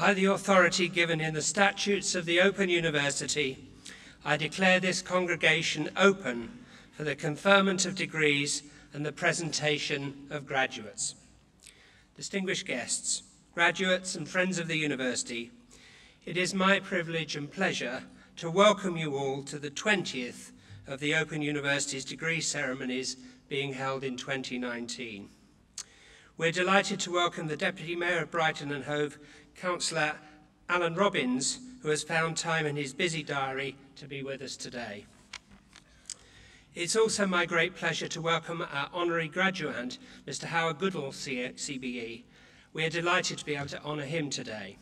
By the authority given in the statutes of the Open University, I declare this congregation open for the conferment of degrees and the presentation of graduates. Distinguished guests, graduates and friends of the university, it is my privilege and pleasure to welcome you all to the 20th of the Open University's degree ceremonies being held in 2019. We're delighted to welcome the Deputy Mayor of Brighton and Hove, Councillor Alan Robbins, who has found time in his busy diary to be with us today. It's also my great pleasure to welcome our honorary graduand, Mr. Howard Goodall, CBE. We are delighted to be able to honour him today.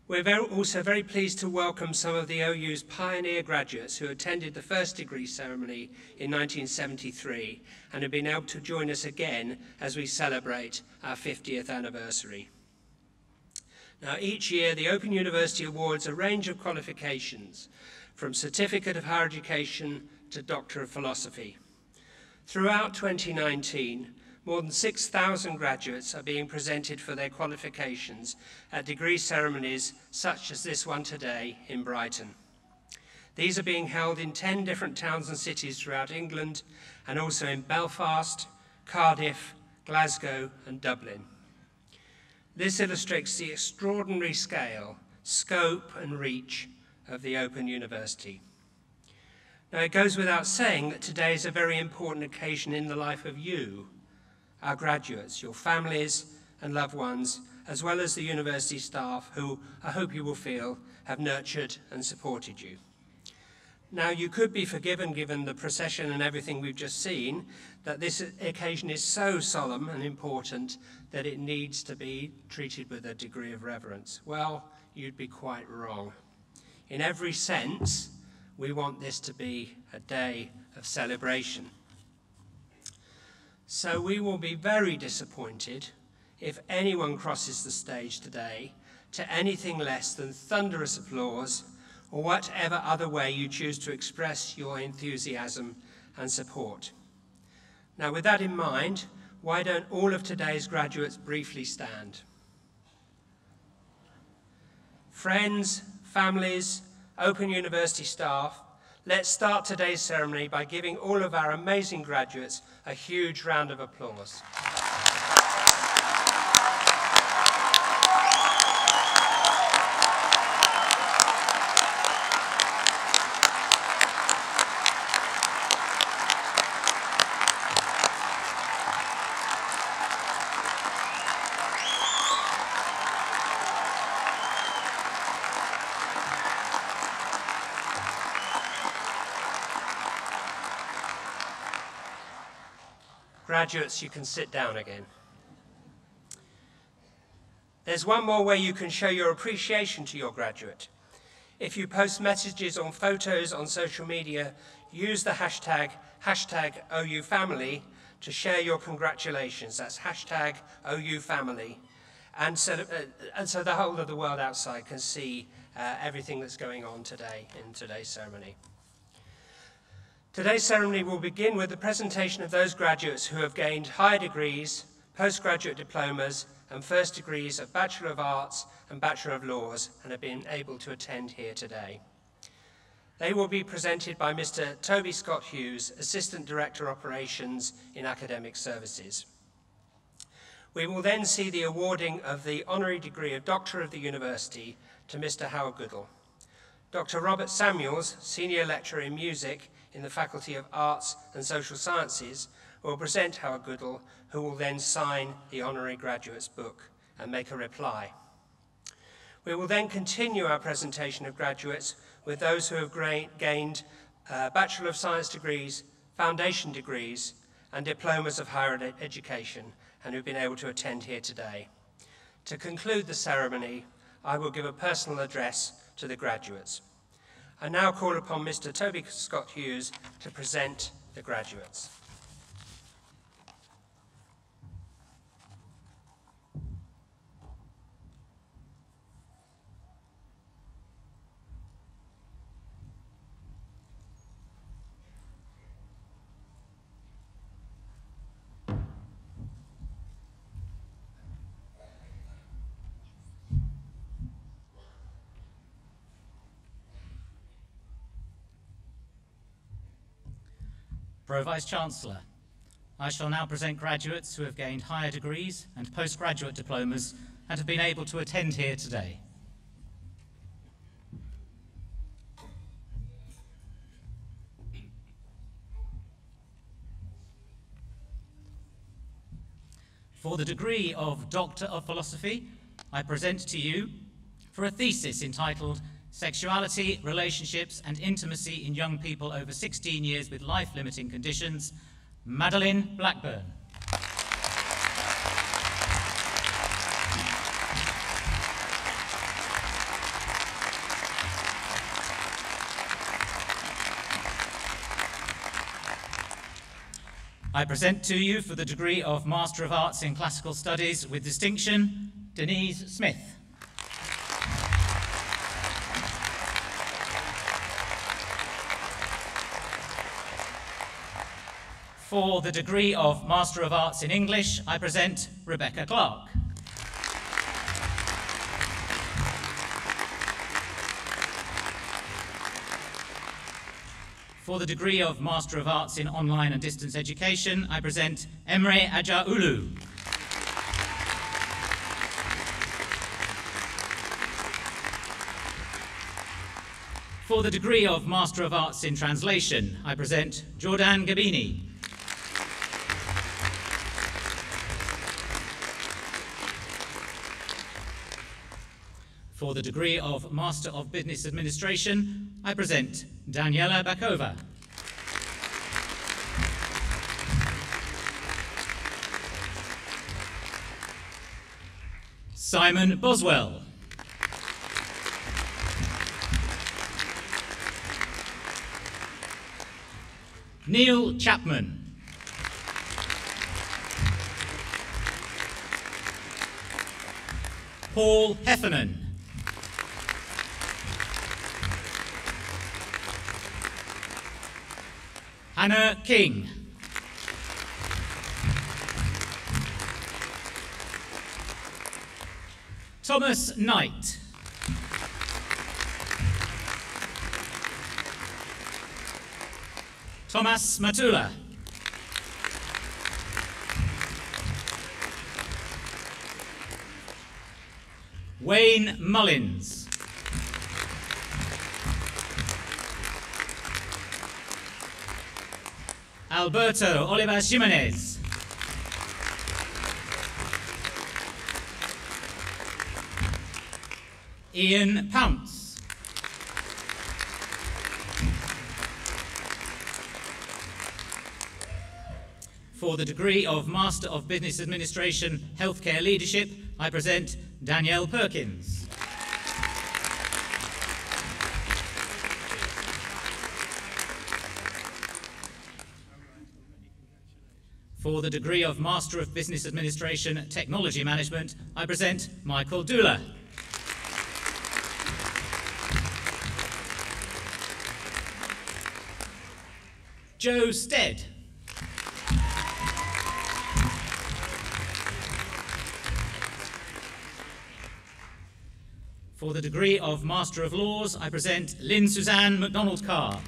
We're also very pleased to welcome some of the OU's pioneer graduates who attended the first degree ceremony in 1973 and have been able to join us again as we celebrate our 50th anniversary. Now, each year, the Open University awards a range of qualifications, from Certificate of Higher Education to Doctor of Philosophy. Throughout 2019, more than 6,000 graduates are being presented for their qualifications at degree ceremonies such as this one today in Brighton. These are being held in 10 different towns and cities throughout England, and also in Belfast, Cardiff, Glasgow, and Dublin. This illustrates the extraordinary scale, scope and reach of the Open University. Now, it goes without saying that today is a very important occasion in the life of you, our graduates, your families and loved ones, as well as the university staff who I hope you will feel have nurtured and supported you. Now, you could be forgiven, given the procession and everything we've just seen, that this occasion is so solemn and important that it needs to be treated with a degree of reverence. Well, you'd be quite wrong. In every sense, we want this to be a day of celebration. So we will be very disappointed if anyone crosses the stage today to anything less than thunderous applause or whatever other way you choose to express your enthusiasm and support. Now, with that in mind, why don't all of today's graduates briefly stand? Friends, families, Open University staff, let's start today's ceremony by giving all of our amazing graduates a huge round of applause. Graduates, you can sit down again. There's one more way you can show your appreciation to your graduate. If you post messages or photos on social media, use the hashtag #OUFamily to share your congratulations. That's hashtag #OUFamily. And so the whole of the world outside can see everything that's going on today in today's ceremony. Today's ceremony will begin with the presentation of those graduates who have gained higher degrees, postgraduate diplomas, and first degrees of Bachelor of Arts and Bachelor of Laws and have been able to attend here today. They will be presented by Mr. Toby Scott Hughes, Assistant Director Operations in Academic Services. We will then see the awarding of the honorary degree of Doctor of the University to Mr. Howard Goodall. Dr. Robert Samuels, Senior Lecturer in Music in the Faculty of Arts and Social Sciences, will present Howard Goodall, who will then sign the honorary graduate's book and make a reply. We will then continue our presentation of graduates with those who have gained Bachelor of Science degrees, foundation degrees, and diplomas of higher education, and who've been able to attend here today. To conclude the ceremony, I will give a personal address to the graduates. I now call upon Mr. Toby Scott Hughes to present the graduates. Pro-Vice-Chancellor, I shall now present graduates who have gained higher degrees and postgraduate diplomas and have been able to attend here today. For the degree of Doctor of Philosophy, I present to you for a thesis entitled Sexuality, Relationships and Intimacy in Young People Over 16 Years with Life-Limiting Conditions, Madeline Blackburn. I present to you for the degree of Master of Arts in Classical Studies with distinction, Denise Smith. For the degree of Master of Arts in English, I present Rebecca Clark. For the degree of Master of Arts in Online and Distance Education, I present Emre Ajaulu. For the degree of Master of Arts in Translation, I present Jordan Gabini. For the degree of Master of Business Administration, I present Daniela Bakova. Simon Boswell. Neil Chapman. Paul Heffernan. Hannah King. Thomas Knight. Thomas Matula. Wayne Mullins. Alberto Olivas Jimenez. Ian Pounce. For the degree of Master of Business Administration, Healthcare Leadership, I present Danielle Perkins. For the degree of Master of Business Administration, Technology Management, I present Michael Dula. Joe Stead. For the degree of Master of Laws, I present Lynn Suzanne MacDonald-Carr.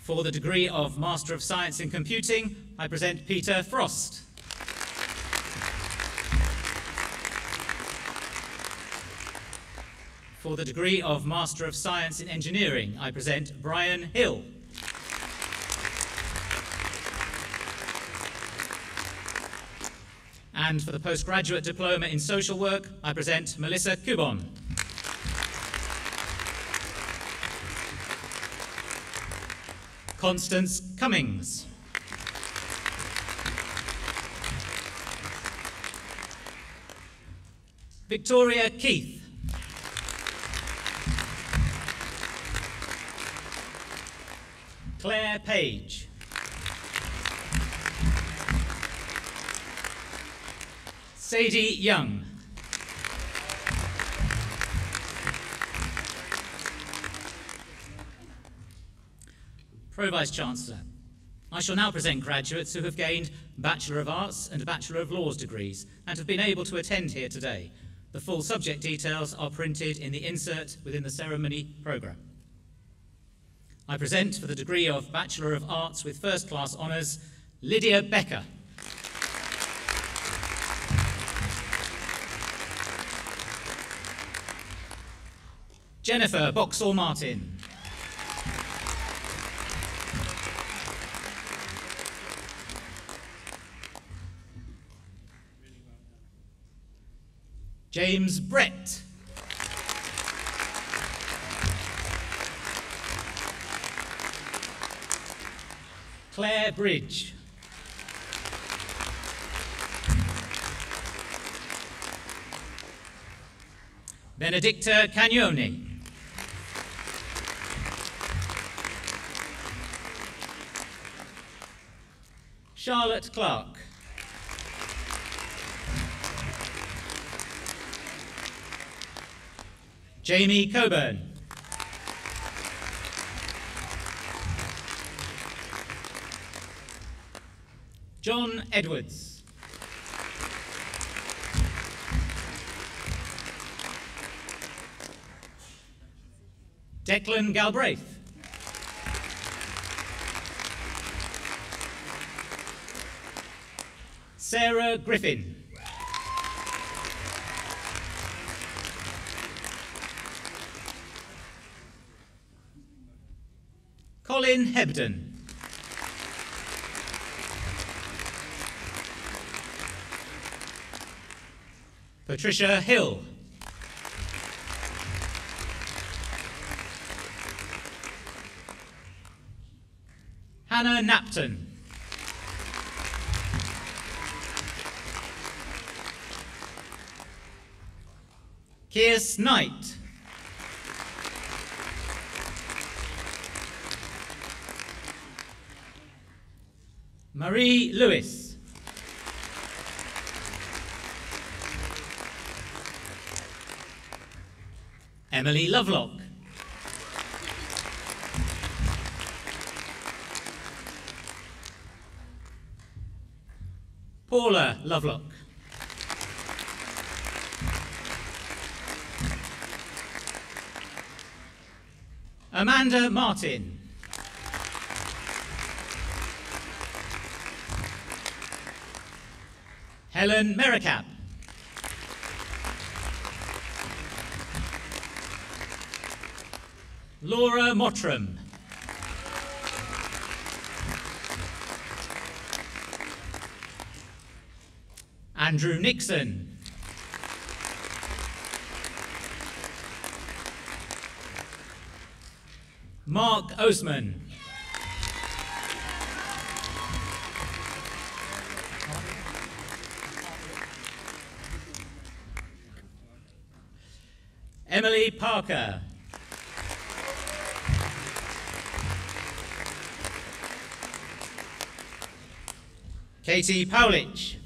For the degree of Master of Science in Computing, I present Peter Frost. For the degree of Master of Science in Engineering, I present Brian Hill. And for the Postgraduate Diploma in Social Work, I present Melissa Kubon. Constance Cummings. Victoria Keith. Claire Page. Sadie Young. Pro-Vice Chancellor, I shall now present graduates who have gained Bachelor of Arts and Bachelor of Laws degrees and have been able to attend here today. The full subject details are printed in the insert within the ceremony programme. I present for the degree of Bachelor of Arts with First Class Honours, Lydia Becker. Jennifer Boxall-Martin. James Brett. Claire Bridge. Benedicta Cagnoni. Charlotte Clark. Jamie Coburn. John Edwards. Declan Galbraith. Sarah Griffin. Colin Hebden. Patricia Hill. Hannah Napton. Keirce Knight. Marie Lewis. Emily Lovelock. Paula Lovelock. Amanda Martin. Helen Merricap. Laura Mottram. Andrew Nixon. Mark Osman. Emily Parker. Katie Powlich.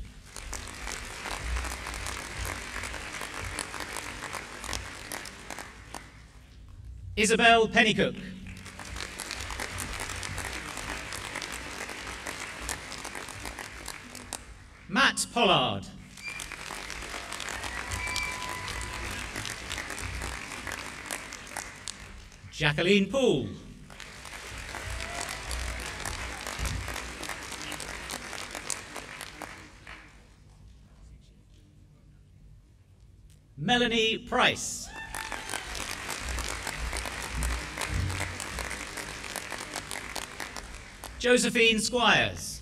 Isabel Pennycook. Matt Pollard. Jacqueline Poole. Melanie Price. Josephine Squires.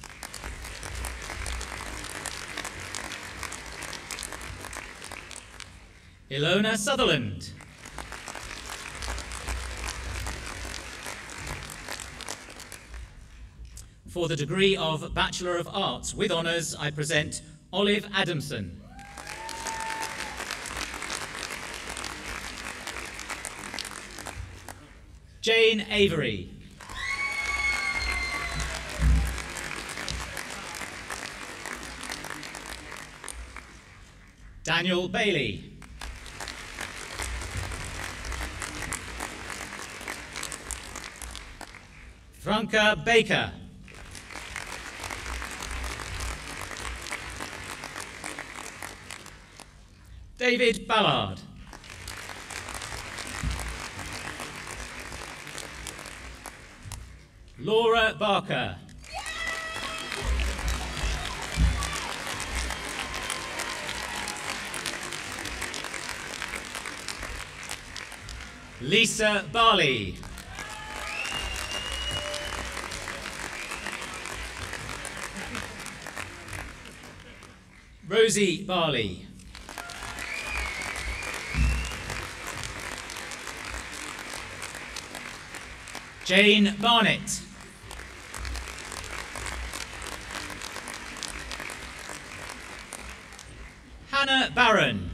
Ilona Sutherland. For the degree of Bachelor of Arts with Honours, I present Olive Adamson. Jane Avery. Daniel Bailey. Franca Baker. David Ballard. Laura Barker. Lisa Barley. Rosie Barley. Jane Barnett. Hannah Barron.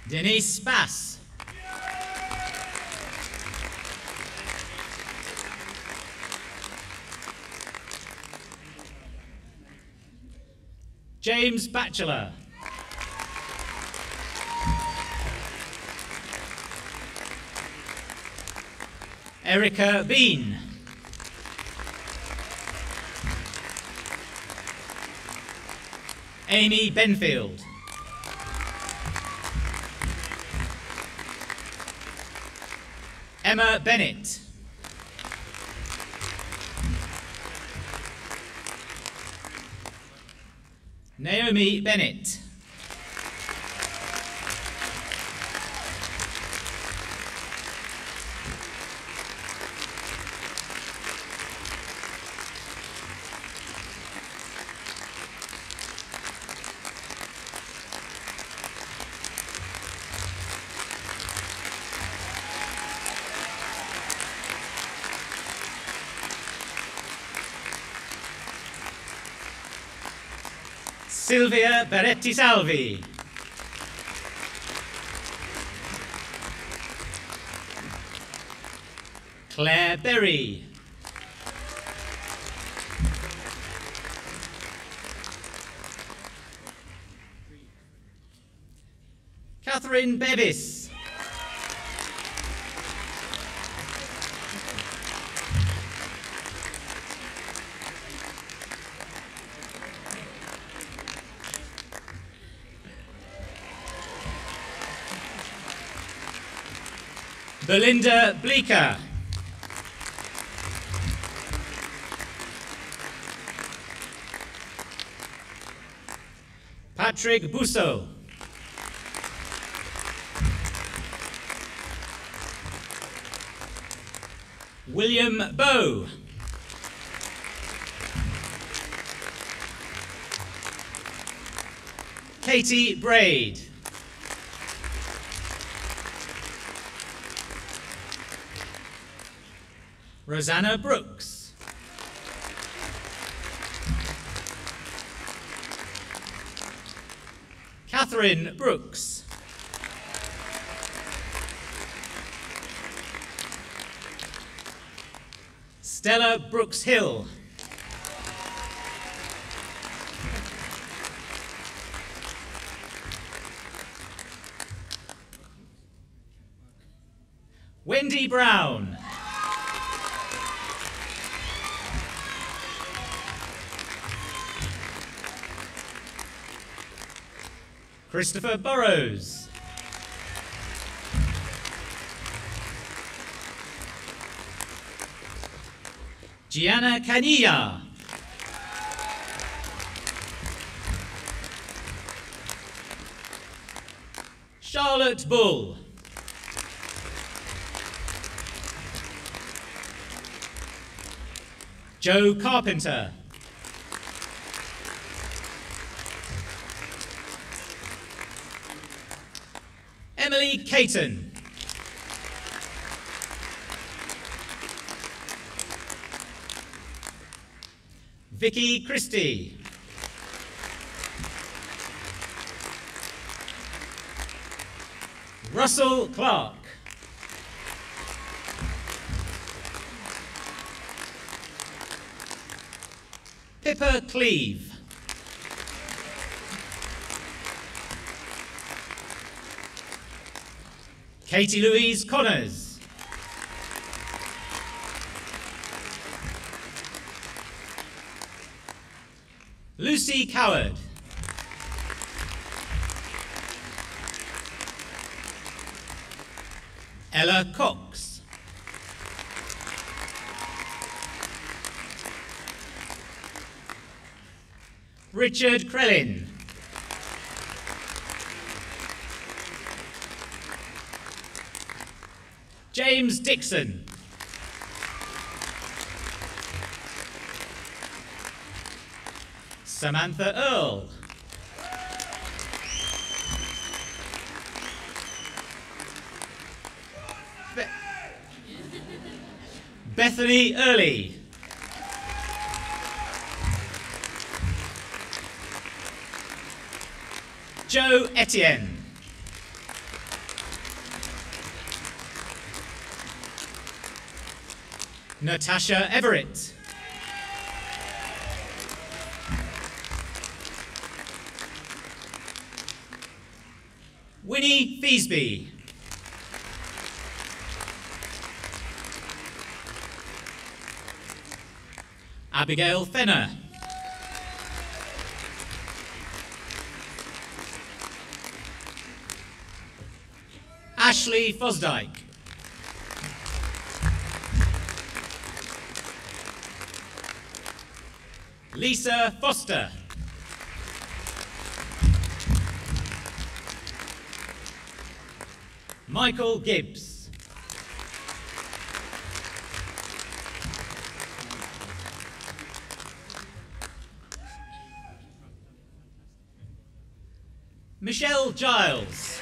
Denise Bass. James Bachelor. Erica Bean. Amy Benfield. Emma Bennett. Naomi Bennett. Silvia Beretti Salvi. Claire Berry. Catherine Bevis. Belinda Bleeker. Patrick Busso. William Bowe. Katie Braid. Rosanna Brooks. Catherine Brooks. Stella Brooks Hill. Wendy Brown. Christopher Burrows. Gianna Canilla. Charlotte Bull. Joe Carpenter. Emily Caton. Vicky Christie. Russell Clark. Pippa Cleave. Katie Louise Connors. Lucy Coward. Ella Cox. Richard Crellin. James Dixon. Samantha Earle. Bethany Early. Joe Etienne. Natasha Everett. Winnie Feasby. Abigail Fenner. Ashley Fosdyke. Lisa Foster. Michael Gibbs. Michelle Giles.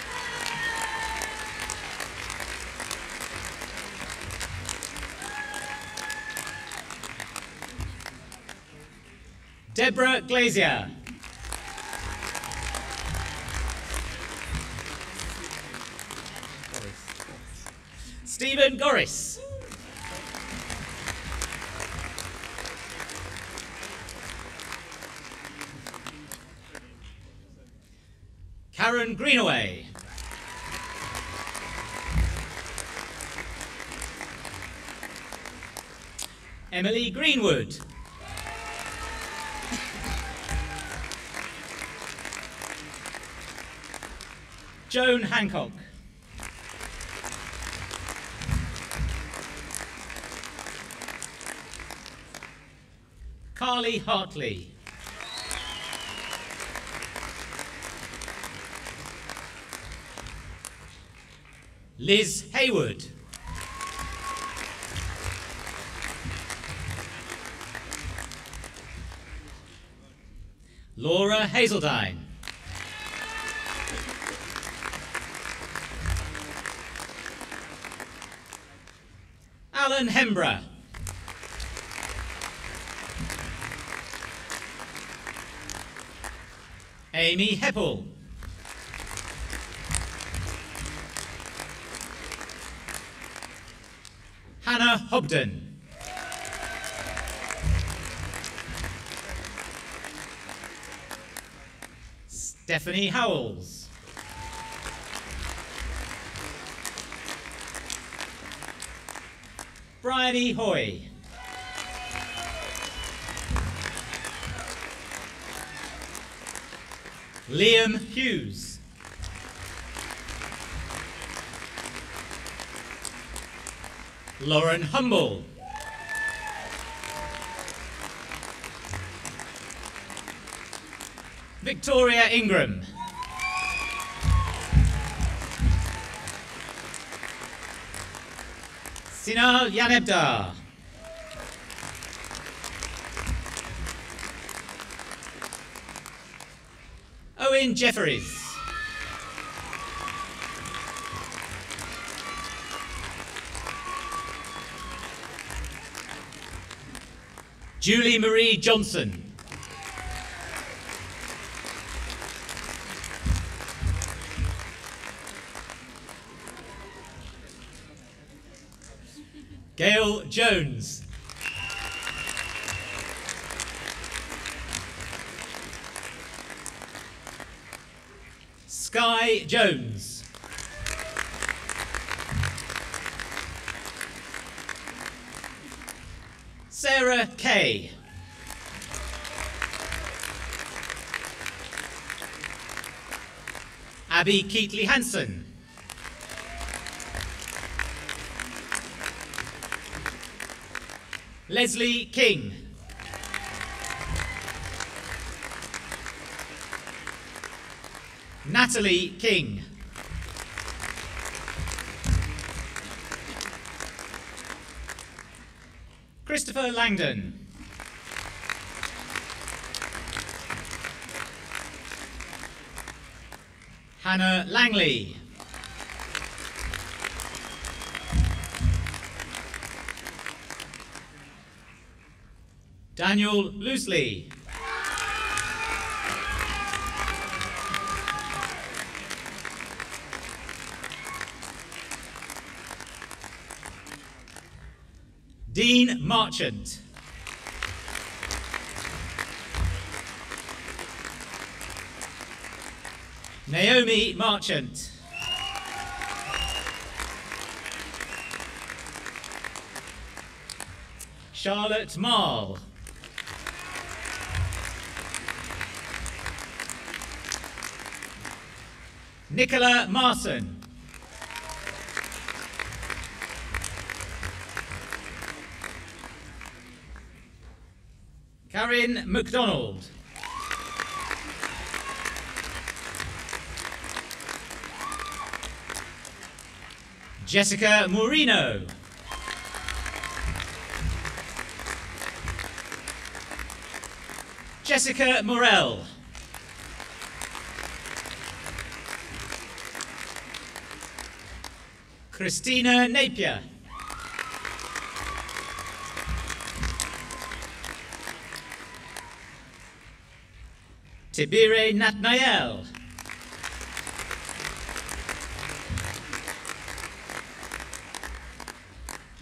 Deborah Glazier. Stephen Gorris. Karen Greenaway. Emily Greenwood. Joan Hancock. Carly Hartley. Liz Hayward. Laura Hazeldine. Alan Hembrough. Amy Heppel. Hannah Hobden. Stephanie Howells. Bryony Hoy. Liam Hughes. Lauren Humble. Victoria Ingram. Sinal Yanebdar. Owen Jefferies. Julie Marie Johnson. Gail Jones. Sky Jones. Sarah Kay. Abby Keatley Hanson. Leslie King. Natalie King. Christopher Langdon. Hannah Langley. Daniel Loosley. Dean Marchant. Naomi Marchant. Charlotte Marl. Nicola Marson. Karen MacDonald. Jessica Moreno. Jessica Morell. Christina Napier. Tibire Natnael.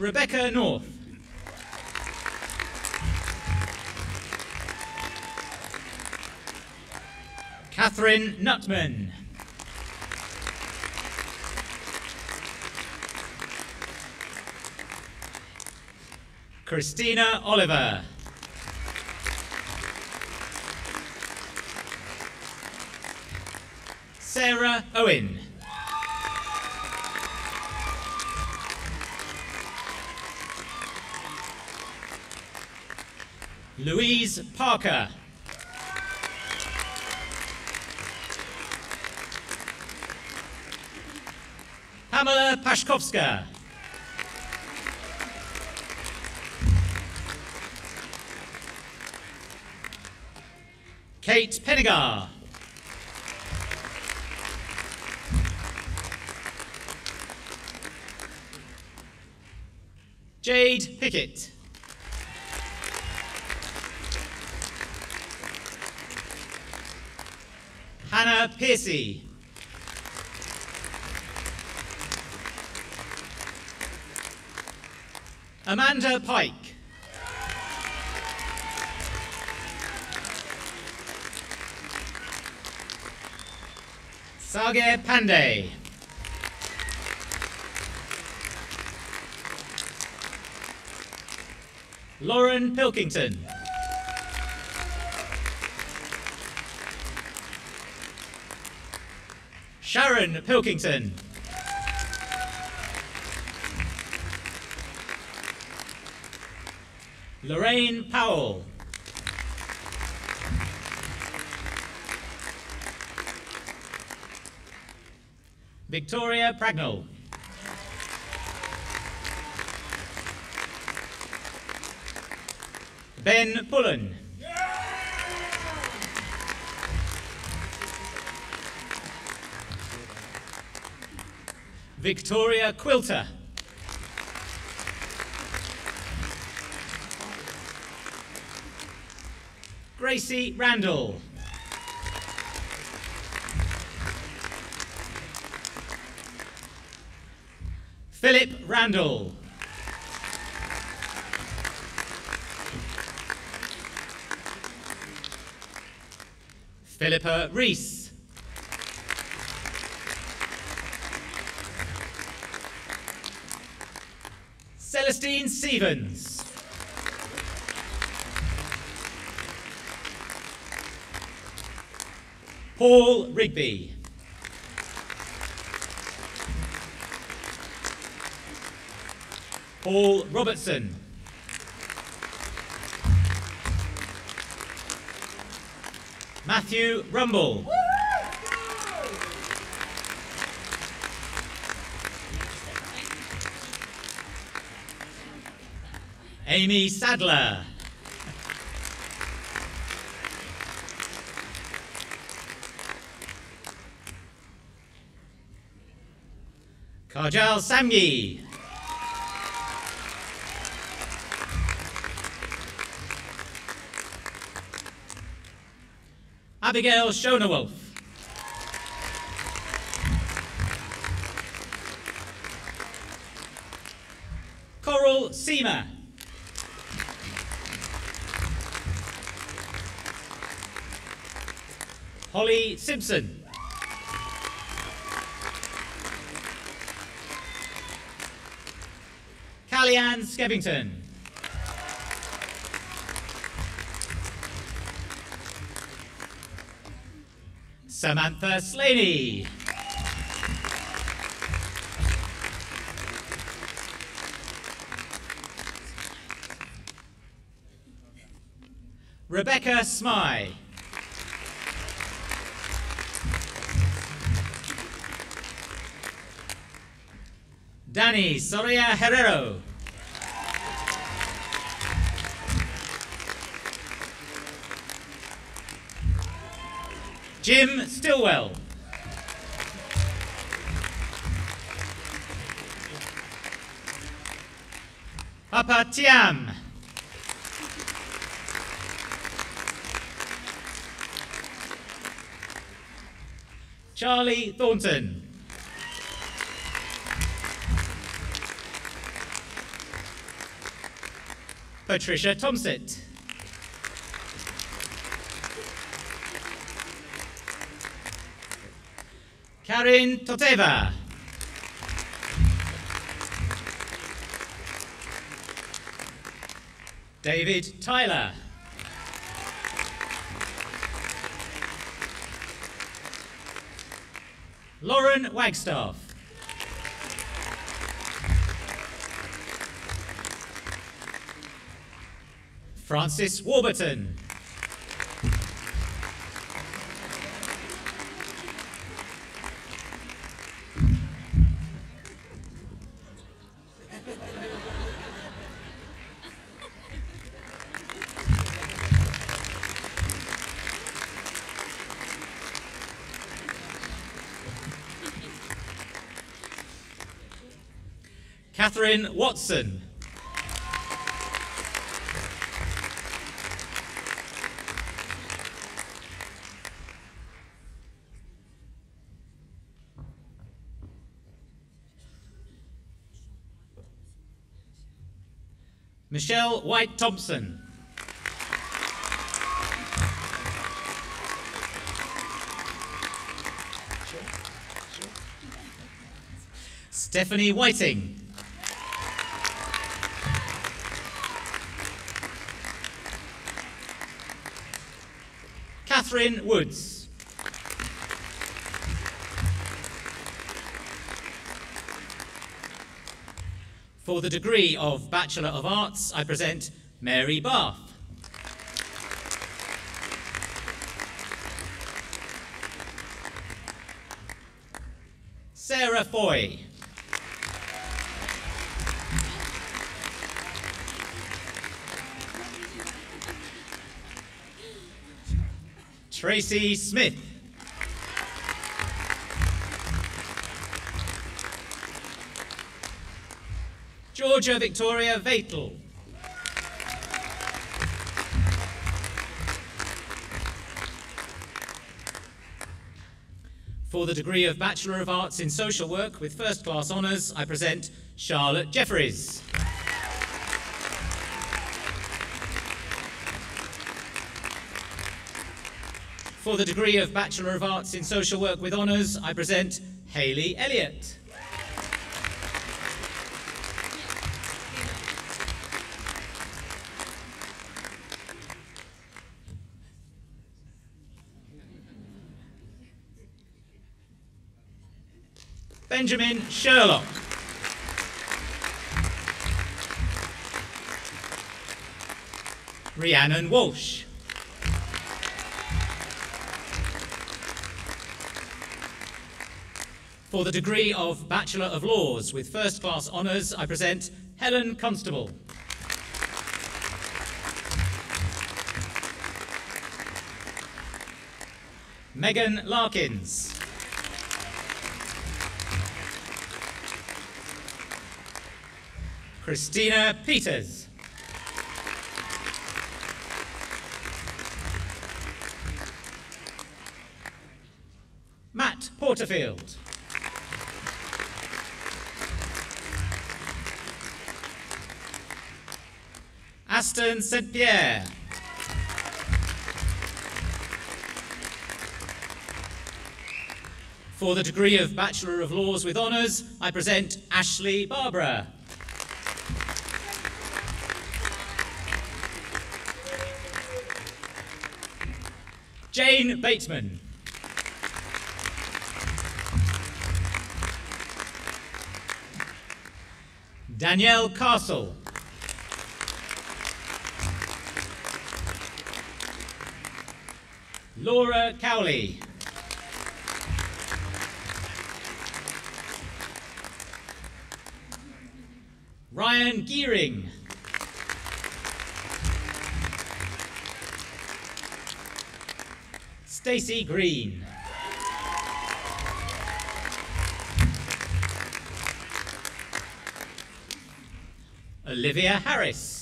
Rebecca North. Catherine Nutman. Christina Oliver. Sarah Owen. Louise Parker. Pamela Paszkowska. Kate Pennegar. Jade Pickett. Hannah Piercy. Amanda Pike. Sagar Pandey. Lauren Pilkington. Sharon Pilkington. Lorraine Powell. Victoria Pragnell. Ben Pullen. Victoria Quilter. Gracie Randall. Philip Randall. Philippa Rees. Celestine Stevens. Paul Rigby. Paul Robertson. Matthew Rumble. Amy Sadler. Kajal Samgi. Abigail Shonawolf. Coral Seamer. Holly Simpson. Callianne Skevington. Samantha Slaney. Rebecca Smythe. Danny Soria Herrero. Jim Stillwell. Papa Tiam. Charlie Thornton. Patricia Tomsit. Karin Toteva. David Tyler. Lauren Wagstaff. Francis Warburton. Catherine Watson. Michelle White-Thompson. Stephanie Whiting. Catherine Woods. For the degree of Bachelor of Arts, I present Mary Bath. Sarah Foy. Tracy Smith. Georgia Victoria Vatel. For the degree of Bachelor of Arts in Social Work with First Class Honours, I present Charlotte Jeffries. For the degree of Bachelor of Arts in Social Work with Honours, I present Hayley Elliott. Benjamin Sherlock. Rhiannon Walsh. For the degree of Bachelor of Laws with First Class Honours, I present Helen Constable. Megan Larkins. Christina Peters. Matt Porterfield. Aston St. Pierre. For the degree of Bachelor of Laws with Honours, I present Ashley Barbara. Jane Bateman. Danielle Castle. Laura Cowley. Ryan Gearing. Stacey Green. Olivia Harris.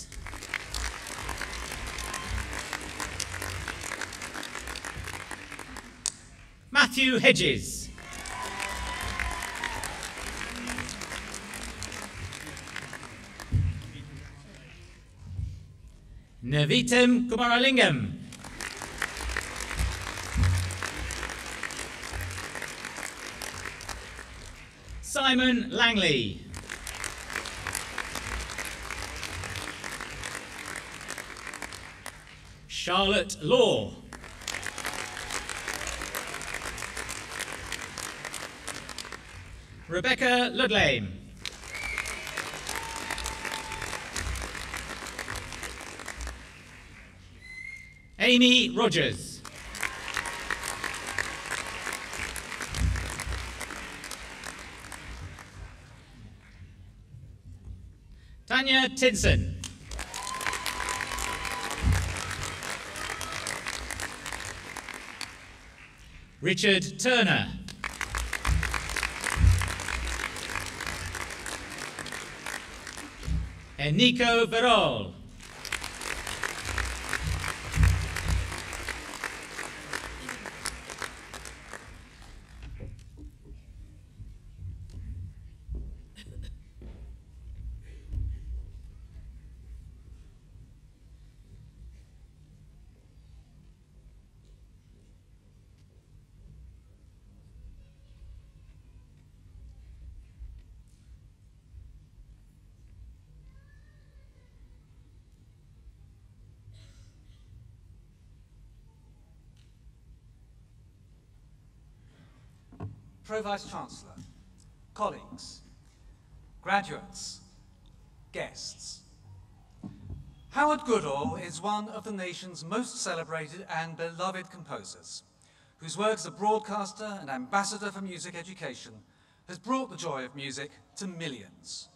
Matthew Hedges. Navitam Kumaralingam. Simon Langley. Charlotte Law. Rebecca Ludlame. Amy Rogers. Tanya Tidson. Richard Turner. Enrico Verol. Pro-Vice-Chancellor, colleagues, graduates, guests. Howard Goodall is one of the nation's most celebrated and beloved composers, whose work as a broadcaster and ambassador for music education has brought the joy of music to millions.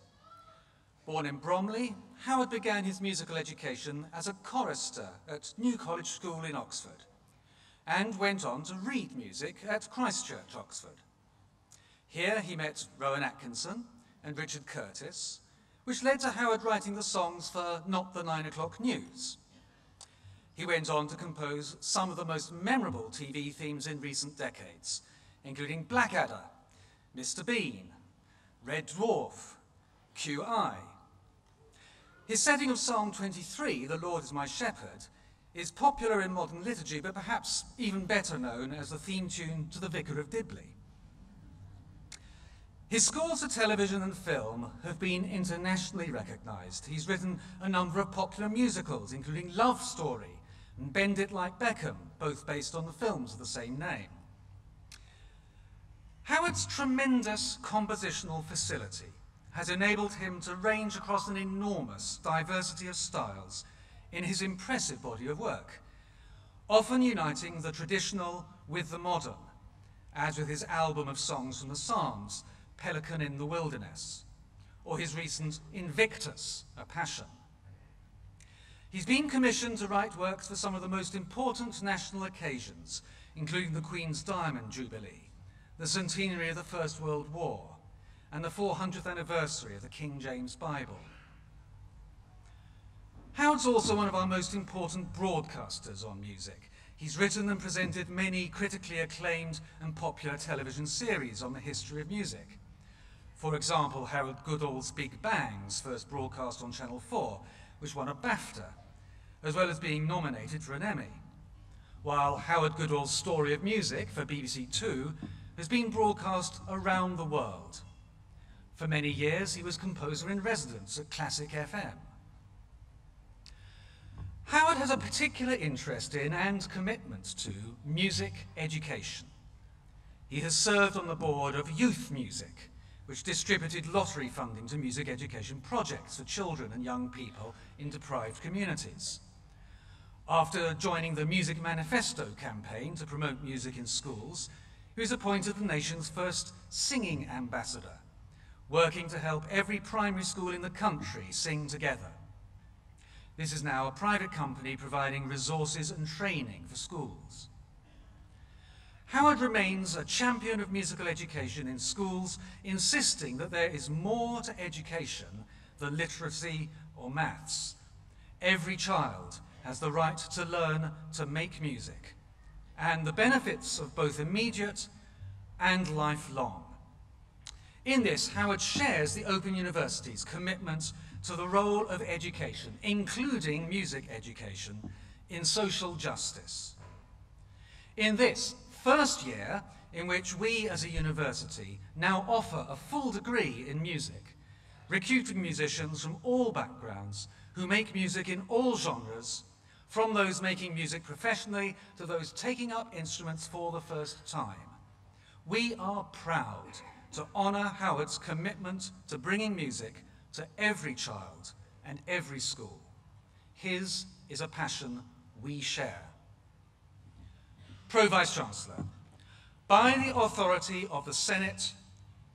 Born in Bromley, Howard began his musical education as a chorister at New College School in Oxford, and went on to read music at Christ Church, Oxford. Here he met Rowan Atkinson and Richard Curtis, which led to Howard writing the songs for Not the 9 O'Clock News. He went on to compose some of the most memorable TV themes in recent decades, including Blackadder, Mr. Bean, Red Dwarf, QI. His setting of Psalm 23, The Lord is My Shepherd, is popular in modern liturgy, but perhaps even better known as the theme tune to The Vicar of Dibley. His scores for television and film have been internationally recognised. He's written a number of popular musicals, including Love Story and Bend It Like Beckham, both based on the films of the same name. Howard's tremendous compositional facility has enabled him to range across an enormous diversity of styles in his impressive body of work, often uniting the traditional with the modern, as with his album of songs from the Psalms, Pelican in the Wilderness, or his recent Invictus, A Passion. He's been commissioned to write works for some of the most important national occasions, including the Queen's Diamond Jubilee, the centenary of the First World War, and the 400th anniversary of the King James Bible. Howard's also one of our most important broadcasters on music. He's written and presented many critically acclaimed and popular television series on the history of music. For example, Howard Goodall's Big Bangs, first broadcast on Channel 4, which won a BAFTA, as well as being nominated for an Emmy, while Howard Goodall's Story of Music for BBC Two has been broadcast around the world. For many years, he was composer in residence at Classic FM. Howard has a particular interest in and commitment to music education. He has served on the board of Youth Music, which distributed lottery funding to music education projects for children and young people in deprived communities. After joining the Music Manifesto campaign to promote music in schools, he was appointed the nation's first singing ambassador, working to help every primary school in the country sing together. This is now a private company providing resources and training for schools. Howard remains a champion of musical education in schools, insisting that there is more to education than literacy or maths. Every child has the right to learn to make music, and the benefits of both immediate and lifelong. In this, Howard shares the Open University's commitment to the role of education, including music education, in social justice. In this first year, in which we as a university now offer a full degree in music, recruiting musicians from all backgrounds who make music in all genres, from those making music professionally to those taking up instruments for the first time. We are proud to honour Howard's commitment to bringing music to every child and every school. His is a passion we share. Pro-Vice-Chancellor, by the authority of the Senate,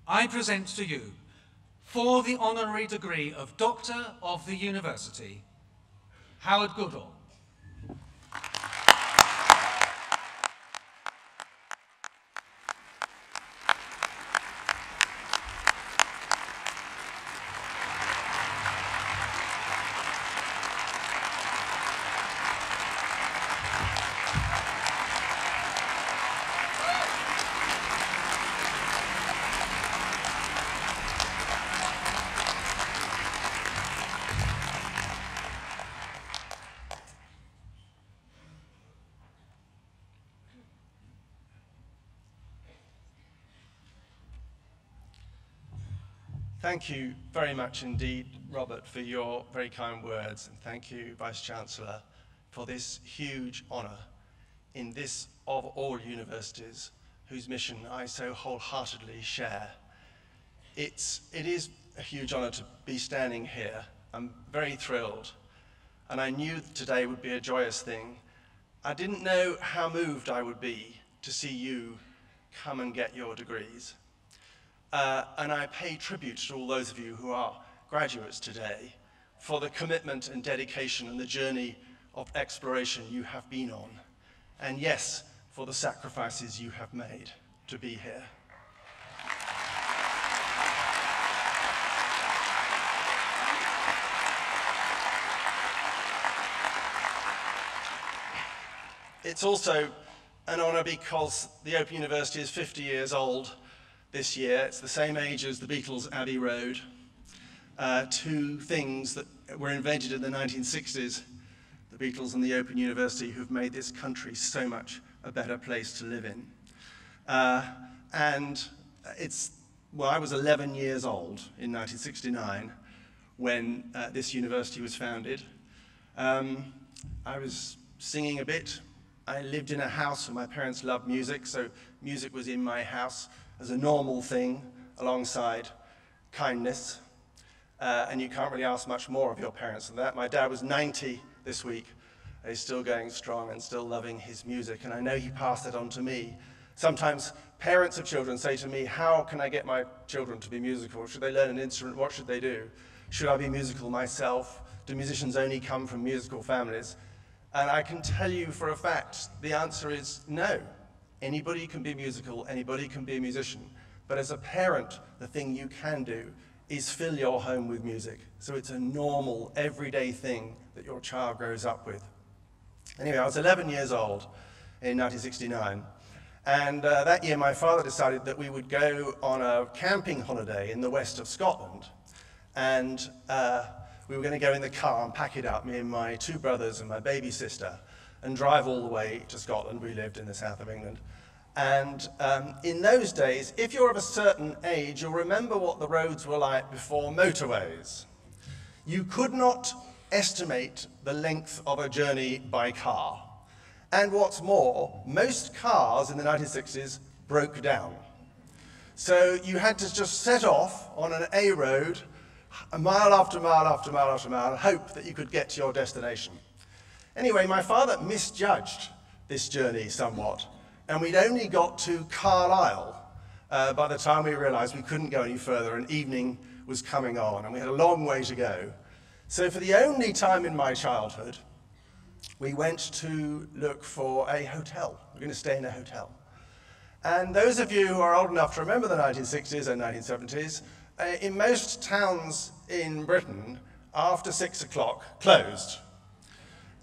I present to you, for the honorary degree of Doctor of the University, Howard Goodall. Thank you very much indeed, Robert, for your very kind words, and thank you, Vice-Chancellor, for this huge honour in this of all universities whose mission I so wholeheartedly share. It is a huge honour to be standing here. I'm very thrilled, and I knew that today would be a joyous thing. I didn't know how moved I would be to see you come and get your degrees. And I pay tribute to all those of you who are graduates today for the commitment and dedication and the journey of exploration you have been on. And yes, for the sacrifices you have made to be here. It's also an honour because the Open University is 50 years old this year. It's the same age as the Beatles' Abbey Road, two things that were invented in the 1960s, the Beatles and the Open University, who've made this country so much a better place to live in. And I was 11 years old in 1969 when this university was founded. I was singing a bit. I lived in a house where my parents loved music, so music was in my house as a normal thing alongside kindness. And you can't really ask much more of your parents than that. My dad was 90 this week. He's still going strong and still loving his music, and I know he passed it on to me. Sometimes parents of children say to me, how can I get my children to be musical? Should they learn an instrument? What should they do? Should I be musical myself? Do musicians only come from musical families? And I can tell you for a fact, the answer is no. Anybody can be musical, anybody can be a musician. But as a parent, the thing you can do is fill your home with music. So it's a normal, everyday thing that your child grows up with. Anyway, I was 11 years old in 1969. And that year, my father decided that we would go on a camping holiday in the west of Scotland. And we were going to go in the car and pack it up, me and my two brothers and my baby sister, and drive all the way to Scotland. We lived in the south of England. And in those days, if you're of a certain age, you'll remember what the roads were like before motorways. You could not estimate the length of a journey by car. And what's more, most cars in the 1960s broke down. So you had to just set off on an A road, a mile after mile after mile after mile, and hope that you could get to your destination. Anyway, my father misjudged this journey somewhat, and we'd only got to Carlisle by the time we realized we couldn't go any further, and evening was coming on, and we had a long way to go. So for the only time in my childhood, we went to look for a hotel. We're going to stay in a hotel. And those of you who are old enough to remember the 1960s and 1970s, in most towns in Britain, after 6 o'clock, closed.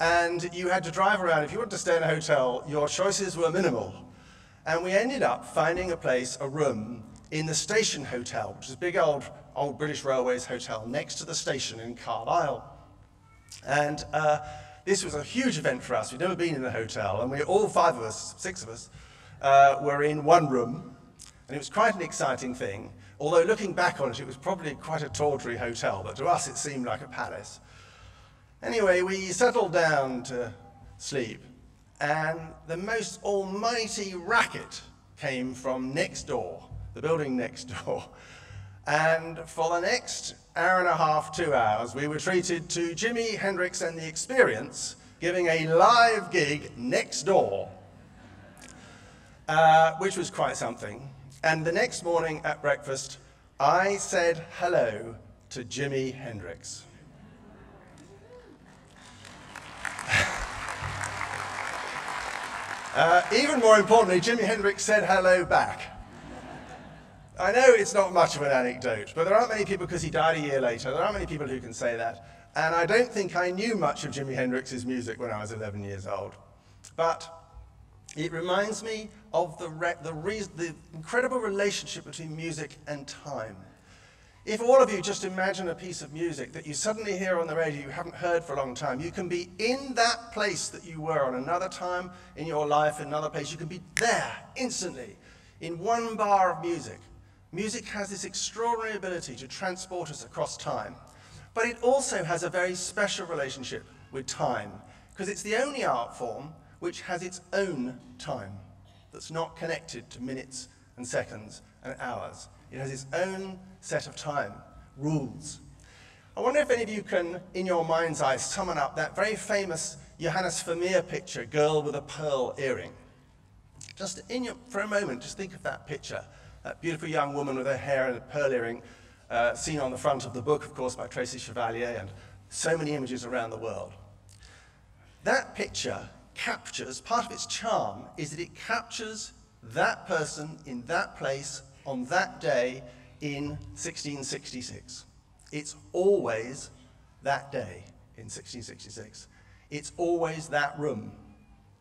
And you had to drive around. If you wanted to stay in a hotel, your choices were minimal. And we ended up finding a place, a room, in the Station Hotel, which is a big old British Railways hotel next to the station in Carlisle. And this was a huge event for us. We'd never been in a hotel, and all 5 of us, 6 of us, were in one room, and it was quite an exciting thing. Although looking back on it, it was probably quite a tawdry hotel, but to us it seemed like a palace. Anyway, we settled down to sleep, and the most almighty racket came from next door, the building next door. And for the next hour and a half, 2 hours, we were treated to Jimi Hendrix and the Experience giving a live gig next door, which was quite something. And the next morning at breakfast, I said hello to Jimi Hendrix. Even more importantly, Jimi Hendrix said hello back. I know it's not much of an anecdote, but there aren't many people, because he died a year later, there aren't many people who can say that. And I don't think I knew much of Jimi Hendrix's music when I was 11 years old. But it reminds me of the incredible relationship between music and time. If all of you just imagine a piece of music that you suddenly hear on the radio you haven't heard for a long time, you can be in that place that you were on another time in your life, in another place. You can be there instantly in one bar of music. Music has this extraordinary ability to transport us across time, but it also has a very special relationship with time, because it's the only art form which has its own time, that's not connected to minutes and seconds and hours. It has its own set of time, rules. I wonder if any of you can, in your mind's eye, summon up that very famous Johannes Vermeer picture, Girl with a Pearl Earring. Just for a moment, just think of that picture. That beautiful young woman with her hair and a pearl earring, seen on the front of the book, of course, by Tracy Chevalier, and so many images around the world. That picture captures, part of its charm is that it captures that person in that place on that day in 1666. It's always that day in 1666. It's always that room,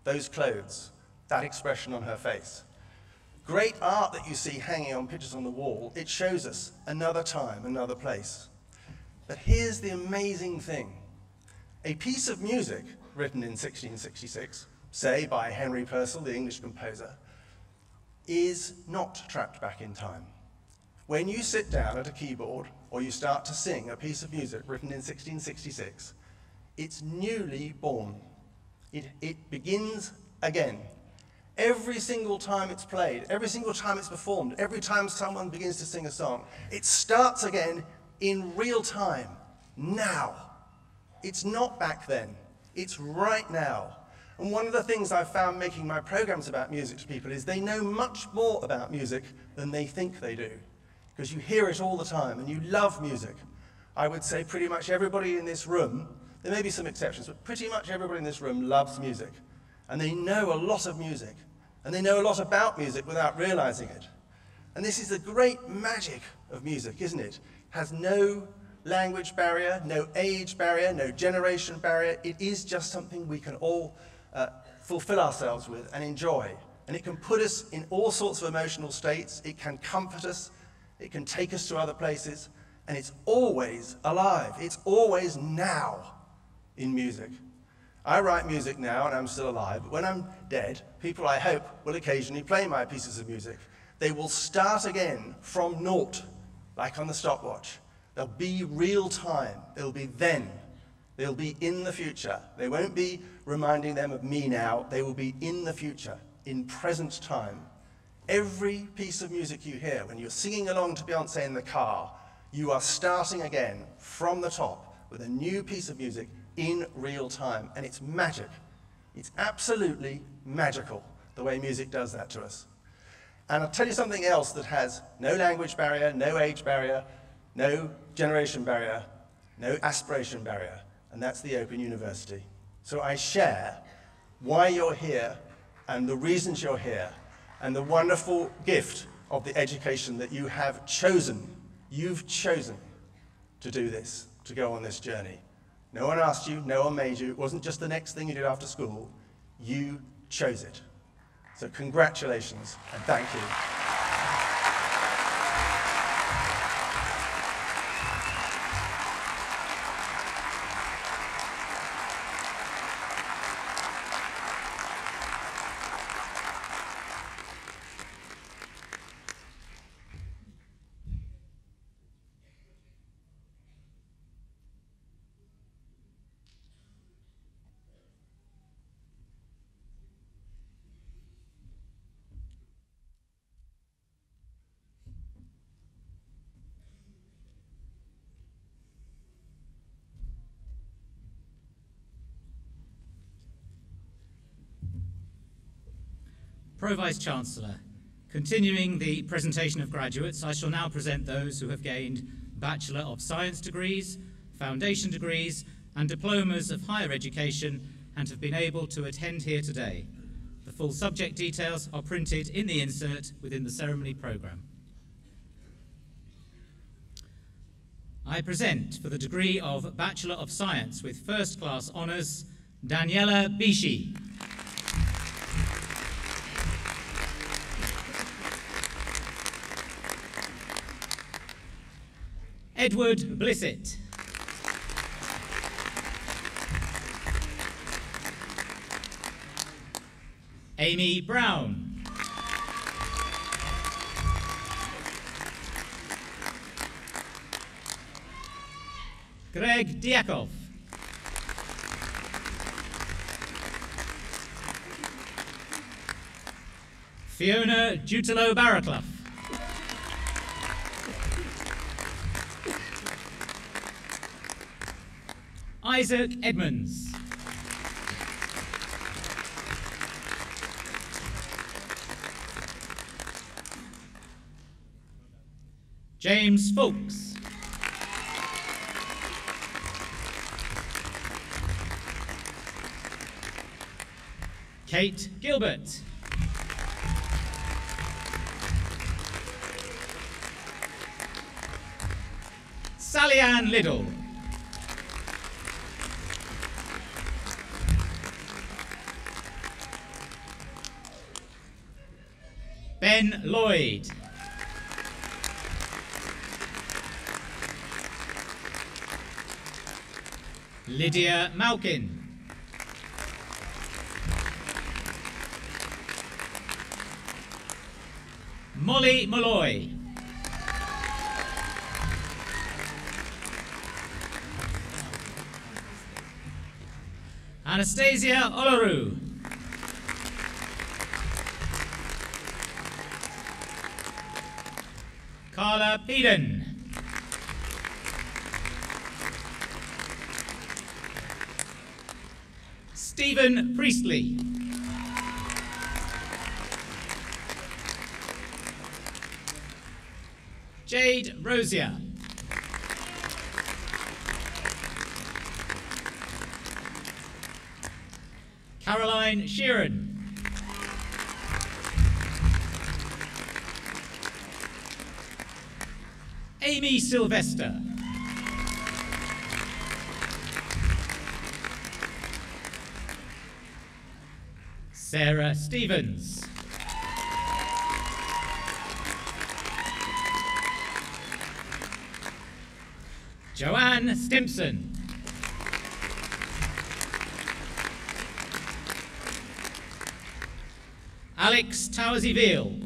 those clothes, that expression on her face. Great art that you see hanging on pictures on the wall, it shows us another time, another place. But here's the amazing thing. A piece of music written in 1666, say by Henry Purcell, the English composer, is not trapped back in time. When you sit down at a keyboard or you start to sing a piece of music written in 1666, it's newly born. It begins again. Every single time it's played, every single time it's performed, every time someone begins to sing a song, it starts again in real time, now. It's not back then, it's right now. And one of the things I've found making my programs about music to people is they know much more about music than they think they do, because you hear it all the time and you love music. I would say pretty much everybody in this room, there may be some exceptions, but pretty much everybody in this room loves music. And they know a lot of music, and they know a lot about music without realizing it. And this is the great magic of music, isn't it? It has no language barrier, no age barrier, no generation barrier. It is just something we can all fulfill ourselves with and enjoy. And it can put us in all sorts of emotional states. It can comfort us. It can take us to other places. And it's always alive. It's always now in music. I write music now and I'm still alive, but when I'm dead, people I hope will occasionally play my pieces of music. They will start again from naught, like on the stopwatch. They'll be real time. They'll be then. They'll be in the future. They won't be reminding them of me now. They will be in the future, in present time. Every piece of music you hear, when you're singing along to Beyonce in the car, you are starting again from the top with a new piece of music in real time, and it's magic. It's absolutely magical, the way music does that to us. And I'll tell you something else that has no language barrier, no age barrier, no generation barrier, no aspiration barrier, and that's the Open University. So I share why you're here and the reasons you're here and the wonderful gift of the education that you have chosen. You've chosen to do this, to go on this journey. No one asked you, no one made you. It wasn't just the next thing you did after school. You chose it. So congratulations and thank you. Pro-Vice-Chancellor, continuing the presentation of graduates, I shall now present those who have gained Bachelor of Science degrees, Foundation degrees, and diplomas of higher education and have been able to attend here today. The full subject details are printed in the insert within the ceremony programme. I present for the degree of Bachelor of Science with First Class Honours, Daniela Bishi. Edward Blissett. Amy Brown. Greg Diakov. Fiona Jutelo-Barraclough. Isaac Edmonds. James Fulks. Kate Gilbert. Sally Ann Liddell. Ben Lloyd. Lydia Malkin. Molly Malloy. Anastasia Olaru. Carla Peden. Stephen Priestley. Jade Rosier. Caroline Sheeran. Amy Sylvester. Sarah Stevens. Joanne Stimpson. Alex Towersy-Veal.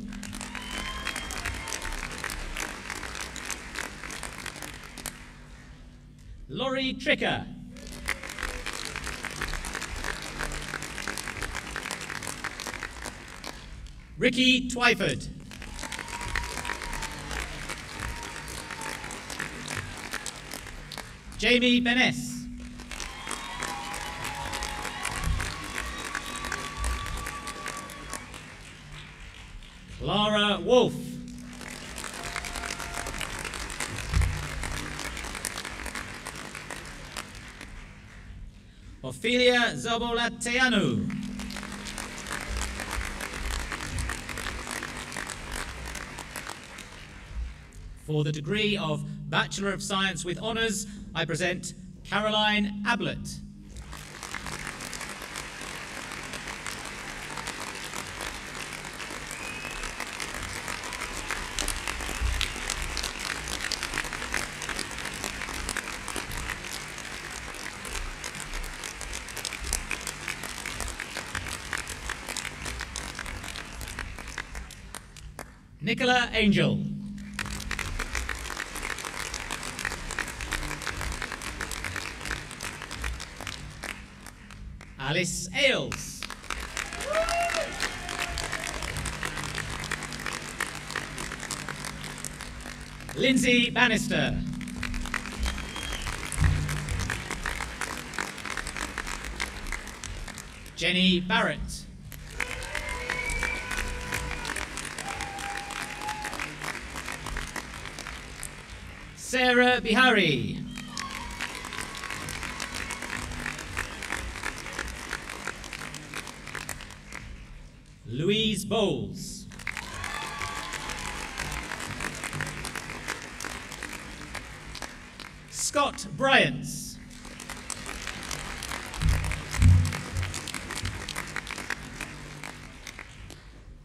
Laurie Tricker. Ricky Twyford. Jamie Beness. Clara Wolfe. Ophelia Zabolateanu. For the degree of Bachelor of Science with Honours, I present Caroline Ablett. Nicola Angel. Alice Ailes. Lindsay Bannister. Jenny Barrett. Sarah Bihari. Louise Bowles. Scott Bryants.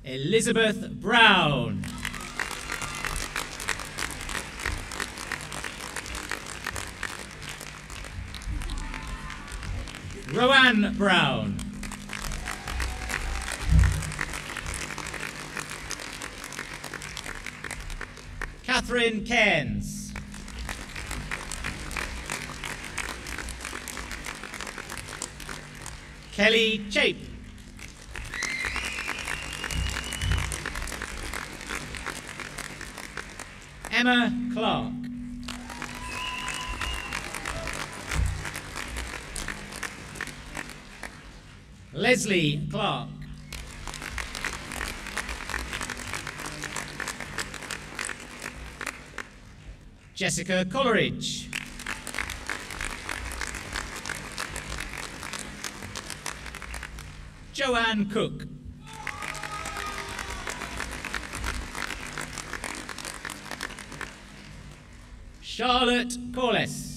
Elizabeth Brown. Roanne Brown. Catherine Cairns. Kelly Chape. Emma Clark. Leslie Clark. Jessica Coleridge. Joanne Cook. Charlotte Corliss.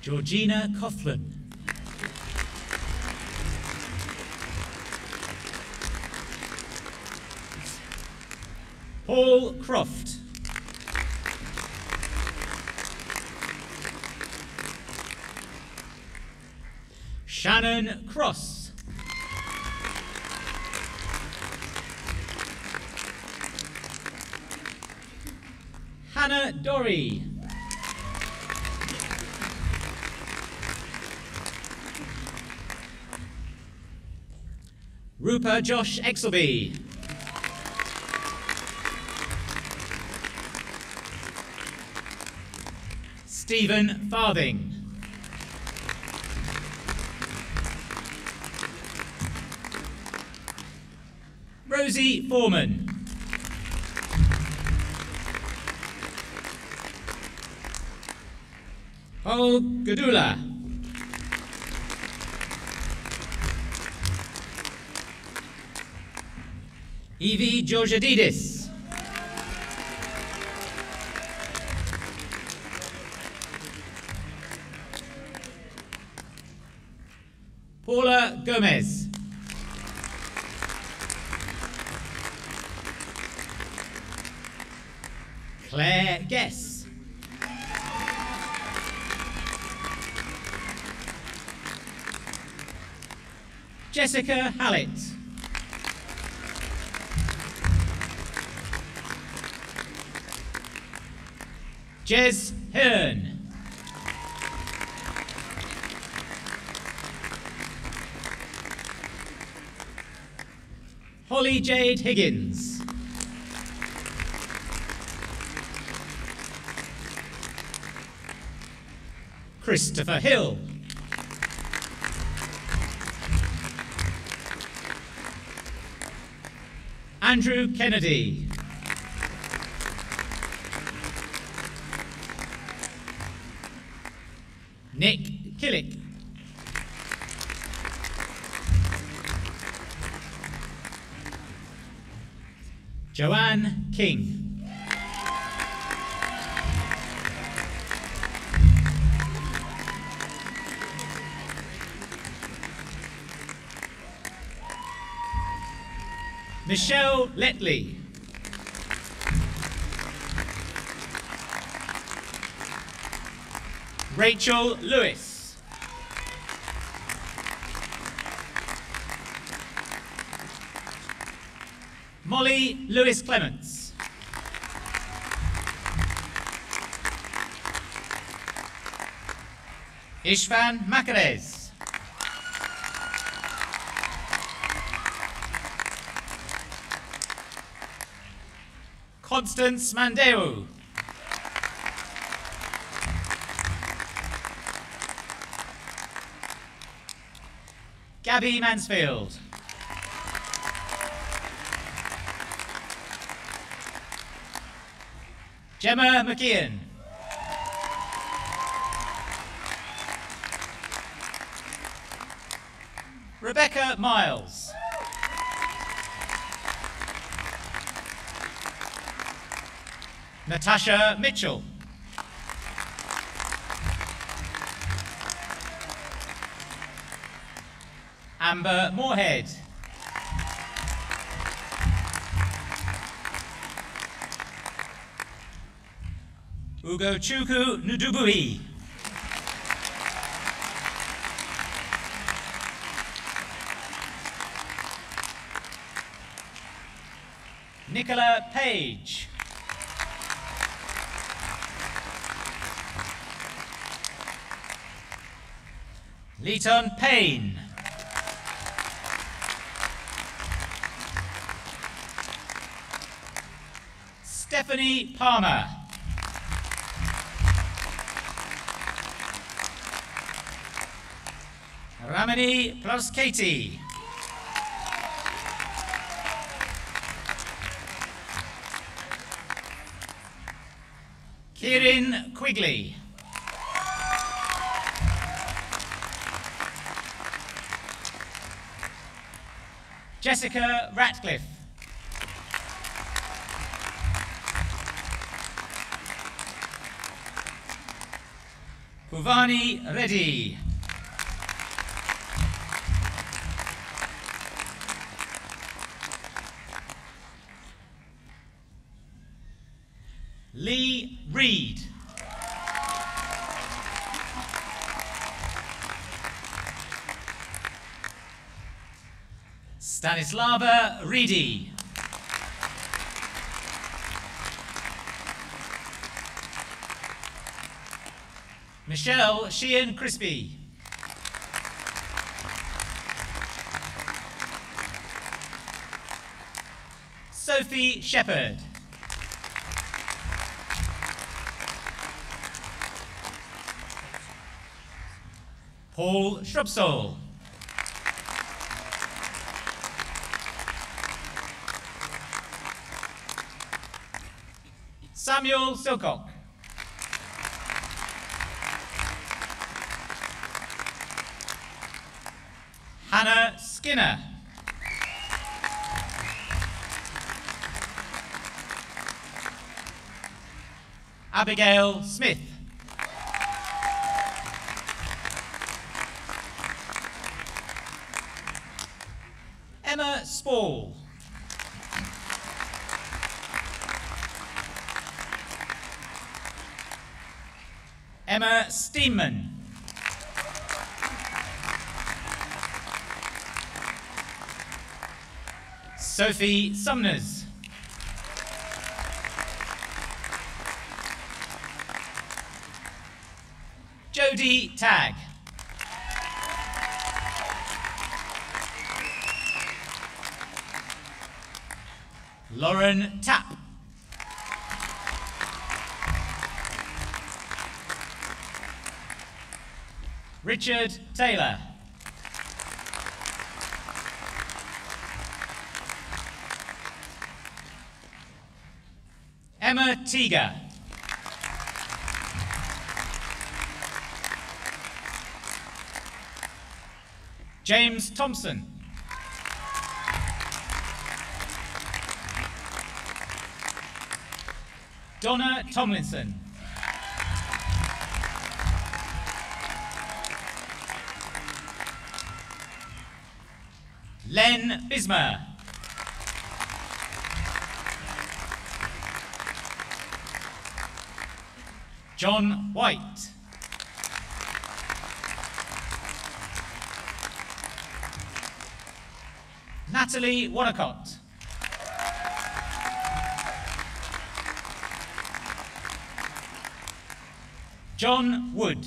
Georgina Coughlin. Paul Croft. Shannon Cross. Hannah Dorry. Rupa Josh Exelby. Stephen Farthing. Rosie Foreman. Paul Gadula. Evie Georgiadidis. Paula Gomez. Claire Guess. Jessica Hallett. Jez Hearn. Holly Jade Higgins. Christopher Hill. Andrew Kennedy. Nick Killick. Joanne King. Michelle Letley. Rachel Lewis. Molly Lewis Clements. Ishvan Makarez. Constance Mandeu. Gabby Mansfield. Gemma McKeon. Rebecca Miles. Natasha Mitchell. Amber Moorhead. Ugochukwu Ndubui. Nicola Page. Leeton Payne. Stephanie Palmer. Ramani Ploskati. Kieran Quigley. Jessica Ratcliffe. Puvani Reddy. Lee Reed. Stanislava Reedy. Michelle Sheehan Crispy. Sophie Shepherd. Paul Shrubsole. Samuel Silcock. Hannah Skinner. Abigail Smith. Emma Spall. Emma Steenman. Sophie Sumners. Jodie Tagg. Lauren Tapp. Richard Taylor. Emma Teager. James Thompson. Donna Tomlinson. Len Bismer. John White. Natalie Wonnacott. John Wood.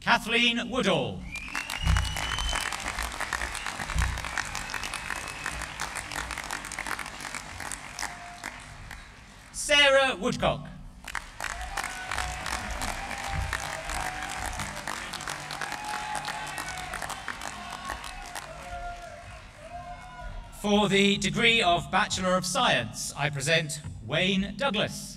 Kathleen Woodall. Sarah Woodcock. For the degree of Bachelor of Science, I present Wayne Douglas.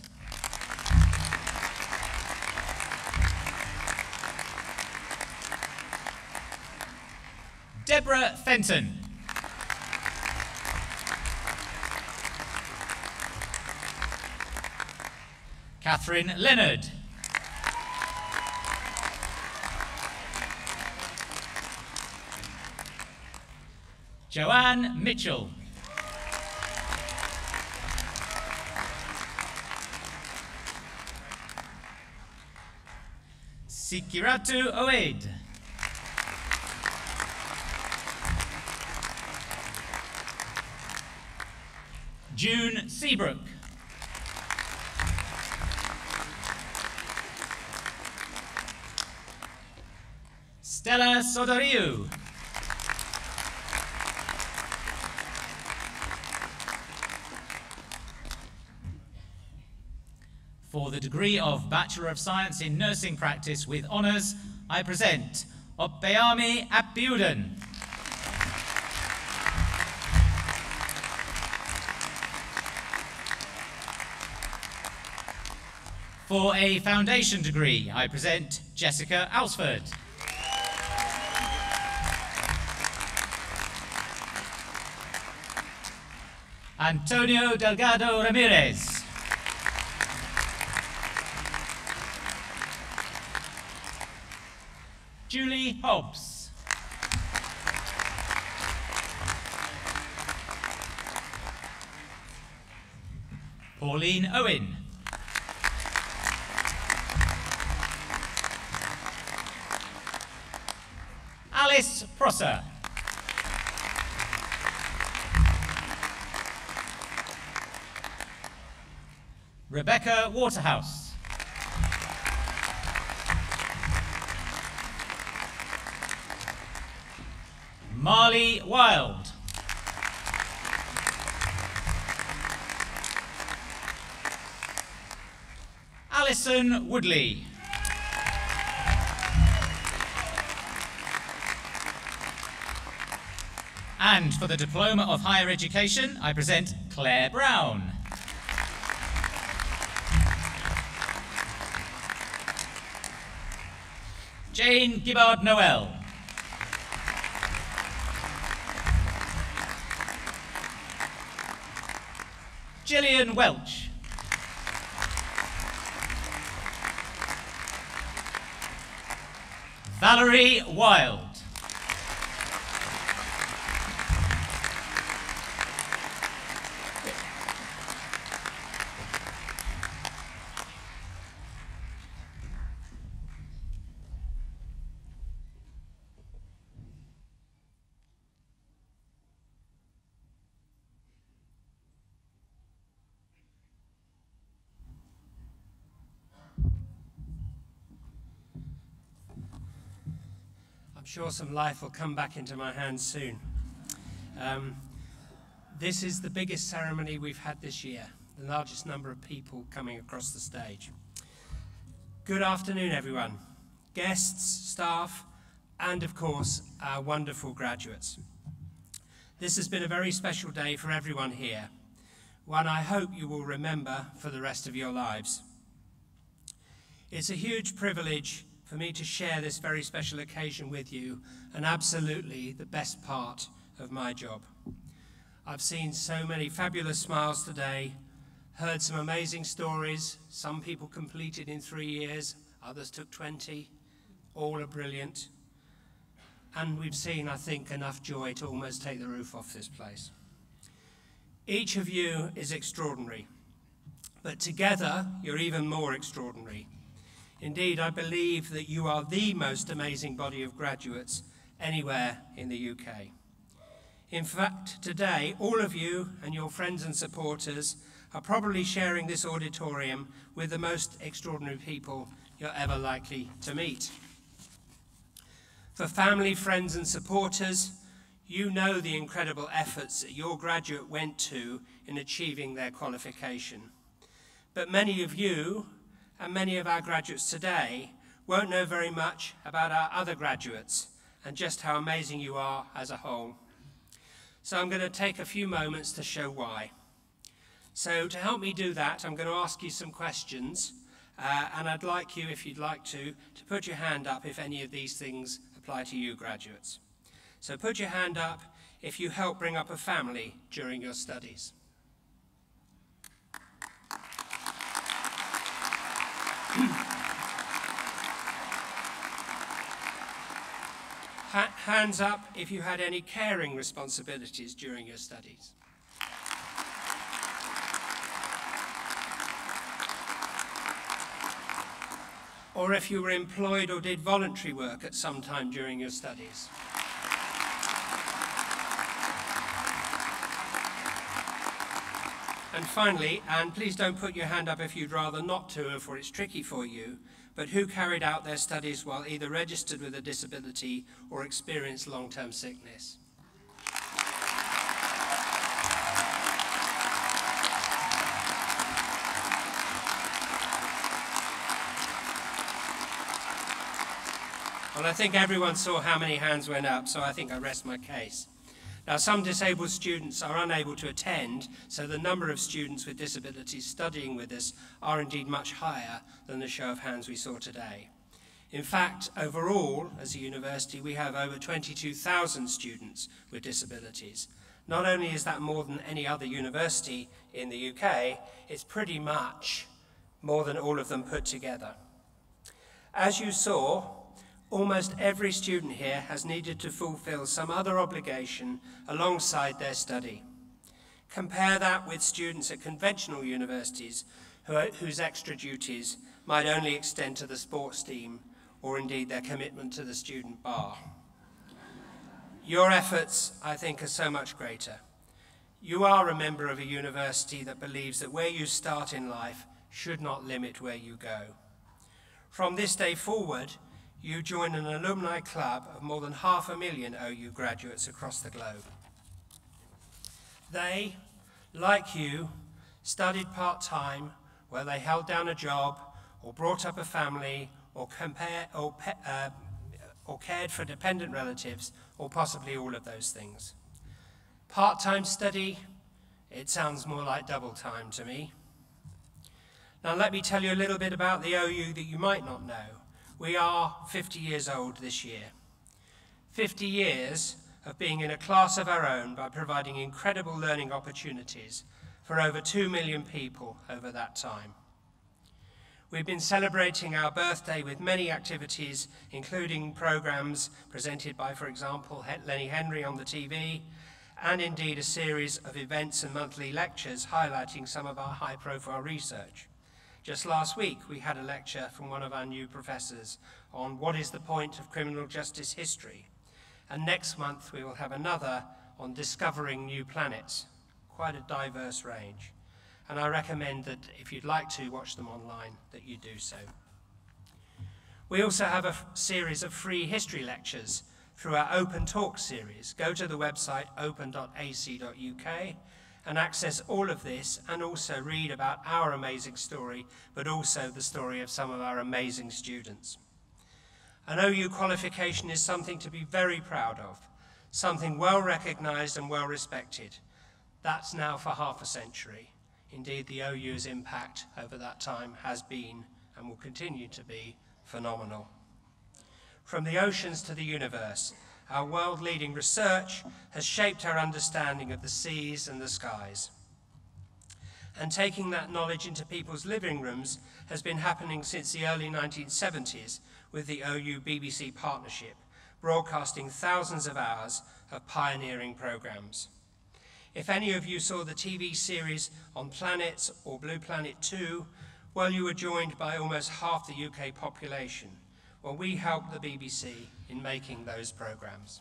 Deborah Fenton. Catherine Leonard. Joanne Mitchell. Sikiratu Oed. June Seabrook. Stella Sodoriu. For the degree of Bachelor of Science in Nursing Practice with Honours, I present Opeyami Apiudan. For a foundation degree, I present Jessica Alsford. Antonio Delgado Ramirez. Julie Hobbs. Pauline Owen. Alice Prosser. Rebecca Waterhouse. Marley Wild. Alison Woodley. And for the Diploma of Higher Education, I present Claire Brown. Jane Gibbard Noel. Gillian Welch. Valerie Wild. I'm sure some life will come back into my hands soon. This is the biggest ceremony we've had this year, the largest number of people coming across the stage. Good afternoon, everyone, guests, staff, and of course, our wonderful graduates. This has been a very special day for everyone here, one I hope you will remember for the rest of your lives. It's a huge privilege for me to share this very special occasion with you, and absolutely the best part of my job. I've seen so many fabulous smiles today, heard some amazing stories. Some people completed in 3 years, others took 20. All are brilliant. And we've seen, I think, enough joy to almost take the roof off this place. Each of you is extraordinary, but together you're even more extraordinary. Indeed, I believe that you are the most amazing body of graduates anywhere in the UK. In fact, today, all of you and your friends and supporters are probably sharing this auditorium with the most extraordinary people you're ever likely to meet. For family, friends and supporters, you know the incredible efforts that your graduate went to in achieving their qualification. But many of you, and many of our graduates today, won't know very much about our other graduates and just how amazing you are as a whole. So I'm going to take a few moments to show why. So to help me do that, I'm going to ask you some questions, and I'd like you, if you'd like to put your hand up if any of these things apply to you graduates. So put your hand up if you help bring up a family during your studies. Hands up if you had any caring responsibilities during your studies. Or if you were employed or did voluntary work at some time during your studies. And finally, and please don't put your hand up if you'd rather not to, or if it's tricky for you, but who carried out their studies while either registered with a disability or experienced long-term sickness. Well, I think everyone saw how many hands went up, so I think I rest my case. Now, some disabled students are unable to attend, so the number of students with disabilities studying with us are indeed much higher than the show of hands we saw today. In fact, overall, as a university, we have over 22,000 students with disabilities. Not only is that more than any other university in the UK, it's pretty much more than all of them put together. As you saw, almost every student here has needed to fulfill some other obligation alongside their study. Compare that with students at conventional universities whose extra duties might only extend to the sports team or indeed their commitment to the student bar. Your efforts, I think, are so much greater. You are a member of a university that believes that where you start in life should not limit where you go. From this day forward, you join an alumni club of more than 500,000 OU graduates across the globe. They, like you, studied part-time, where they held down a job, or brought up a family, or cared for dependent relatives, or possibly all of those things. Part-time study, it sounds more like double time to me. Now let me tell you a little bit about the OU that you might not know. We are 50 years old this year. 50 years of being in a class of our own by providing incredible learning opportunities for over 2 million people over that time. We've been celebrating our birthday with many activities, including programs presented by, for example, Lenny Henry on the TV, and indeed a series of events and monthly lectures highlighting some of our high-profile research. Just last week, we had a lecture from one of our new professors on what is the point of criminal justice history. And next month, we will have another on discovering new planets. Quite a diverse range. And I recommend that if you'd like to watch them online, that you do so. We also have a series of free history lectures through our Open Talk series. Go to the website open.ac.uk and access all of this, and also read about our amazing story, but also the story of some of our amazing students. An OU qualification is something to be very proud of, something well recognized and well respected. That's now for half a century. Indeed, the OU's impact over that time has been, and will continue to be, phenomenal. From the oceans to the universe, our world-leading research has shaped our understanding of the seas and the skies. And taking that knowledge into people's living rooms has been happening since the early 1970s with the OU-BBC partnership, broadcasting thousands of hours of pioneering programs. If any of you saw the TV series on Planets or Blue Planet 2, well, you were joined by almost half the UK population. Well, we helped the BBC in making those programs.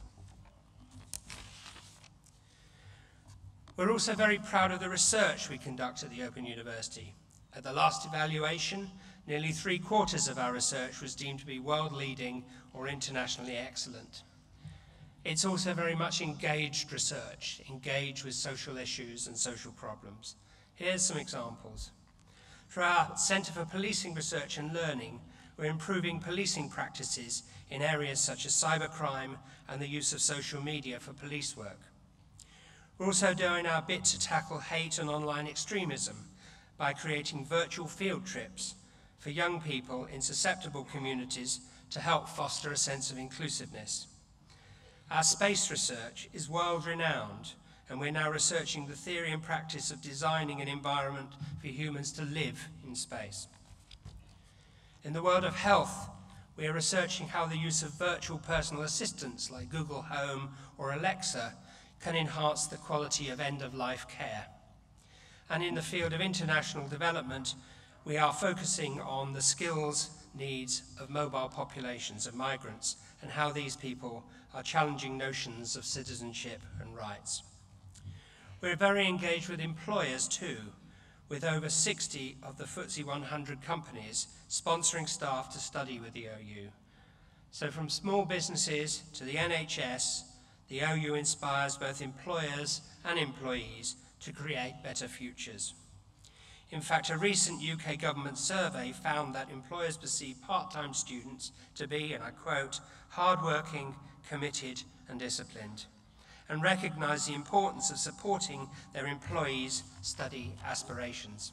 We're also very proud of the research we conduct at the Open University. At the last evaluation, Nearly 3/4 of our research was deemed to be world-leading or internationally excellent. It's also very much engaged research, engaged with social issues and social problems. Here's some examples. For our Centre for Policing Research and Learning, we're improving policing practices in areas such as cybercrime and the use of social media for police work. We're also doing our bit to tackle hate and online extremism by creating virtual field trips for young people in susceptible communities to help foster a sense of inclusiveness. Our space research is world-renowned, and we're now researching the theory and practice of designing an environment for humans to live in space. In the world of health, we are researching how the use of virtual personal assistants like Google Home or Alexa can enhance the quality of end-of-life care. And in the field of international development, we are focusing on the skills needs of mobile populations of migrants and how these people are challenging notions of citizenship and rights. We're very engaged with employers too, with over 60 of the FTSE 100 companies sponsoring staff to study with the OU. So from small businesses to the NHS, the OU inspires both employers and employees to create better futures. In fact, a recent UK government survey found that employers perceive part-time students to be, and I quote, hard-working, committed and disciplined, and recognise the importance of supporting their employees' study aspirations.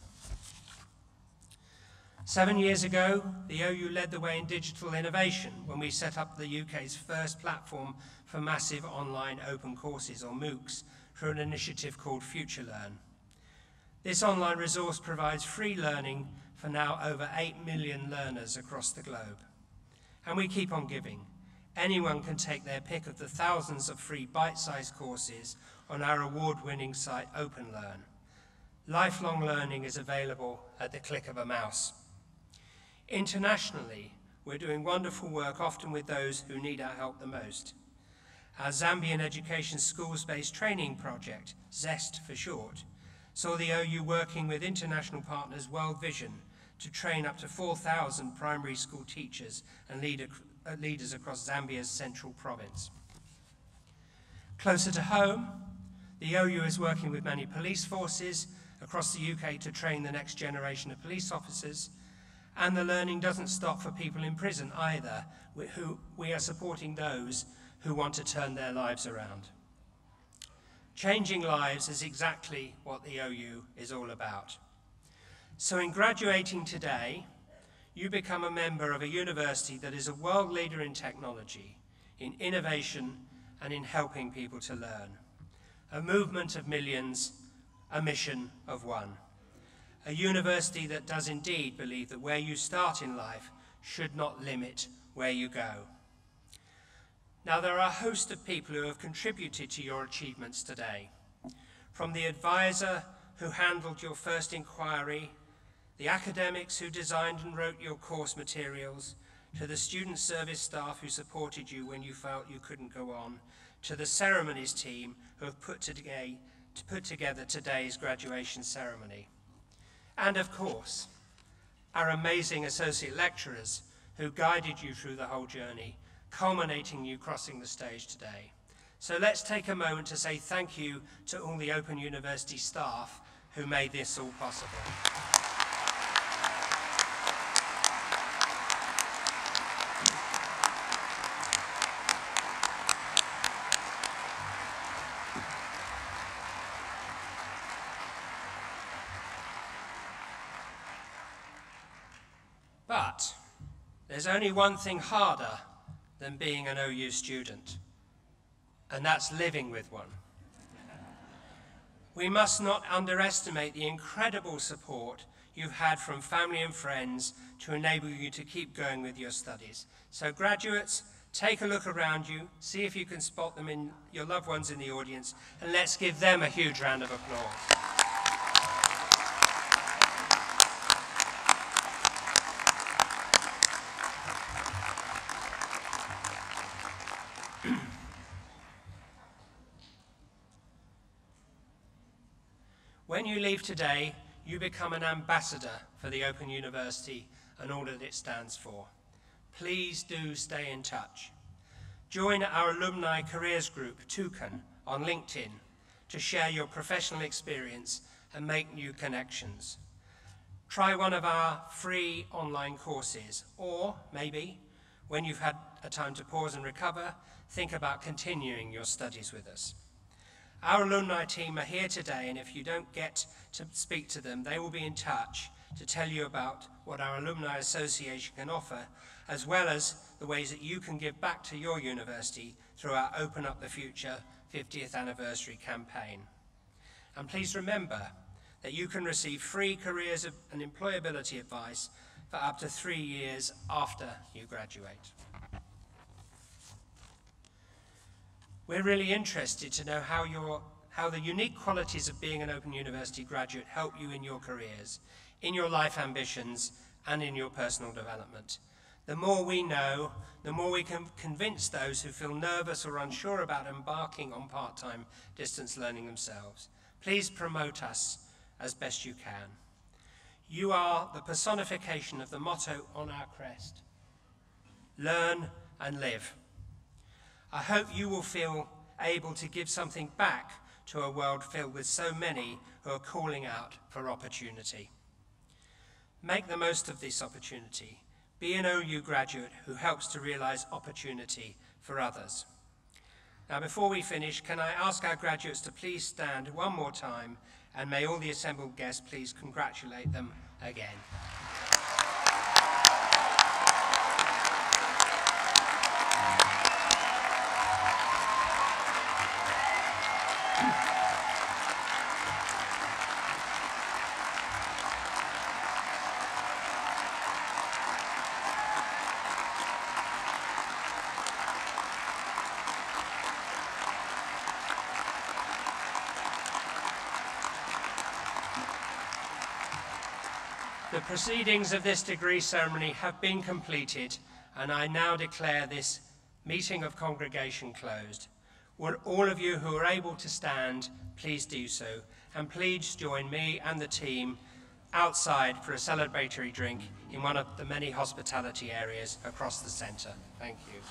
7 years ago, the OU led the way in digital innovation when we set up the UK's first platform for massive online open courses, or MOOCs, through an initiative called FutureLearn. This online resource provides free learning for now over 8 million learners across the globe. And we keep on giving. Anyone can take their pick of the thousands of free bite-sized courses on our award-winning site OpenLearn. Lifelong learning is available at the click of a mouse. Internationally, we're doing wonderful work, often with those who need our help the most. Our Zambian Education Schools-Based Training Project, ZEST for short, saw the OU working with international partners World Vision to train up to 4,000 primary school teachers and leaders across Zambia's central province. Closer to home, the OU is working with many police forces across the UK to train the next generation of police officers, and the learning doesn't stop for people in prison either, we are supporting those who want to turn their lives around. Changing lives is exactly what the OU is all about. So in graduating today, you become a member of a university that is a world leader in technology, in innovation, and in helping people to learn. A movement of millions, a mission of one. A university that does indeed believe that where you start in life should not limit where you go. Now, there are a host of people who have contributed to your achievements today. From the advisor who handled your first inquiry, the academics who designed and wrote your course materials, to the student service staff who supported you when you felt you couldn't go on, to the ceremonies team who have put together today's graduation ceremony. And of course, our amazing associate lecturers who guided you through the whole journey, culminating you crossing the stage today. So let's take a moment to say thank you to all the Open University staff who made this all possible. But there's only one thing harder than being an OU student, and that's living with one. We must not underestimate the incredible support you've had from family and friends to enable you to keep going with your studies. So graduates, take a look around you, see if you can spot them in your loved ones in the audience, and let's give them a huge round of applause. When you leave today, you become an ambassador for the Open University and all that it stands for. Please do stay in touch. Join our alumni careers group, Toucan, on LinkedIn to share your professional experience and make new connections. Try one of our free online courses, or maybe, when you've had a time to pause and recover, think about continuing your studies with us. Our alumni team are here today, and if you don't get to speak to them, they will be in touch to tell you about what our Alumni Association can offer, as well as the ways that you can give back to your university through our Open Up the Future 50th anniversary campaign. And please remember that you can receive free careers and employability advice for up to 3 years after you graduate. We're really interested to know how the unique qualities of being an Open University graduate help you in your careers, in your life ambitions, and in your personal development. The more we know, the more we can convince those who feel nervous or unsure about embarking on part-time distance learning themselves. Please promote us as best you can. You are the personification of the motto on our crest: learn and live. I hope you will feel able to give something back to a world filled with so many who are calling out for opportunity. Make the most of this opportunity. Be an OU graduate who helps to realize opportunity for others. Now, before we finish, can I ask our graduates to please stand one more time, and may all the assembled guests please congratulate them again. The proceedings of this degree ceremony have been completed, and I now declare this meeting of congregation closed. Would all of you who are able to stand, please do so, and please join me and the team outside for a celebratory drink in one of the many hospitality areas across the centre. Thank you.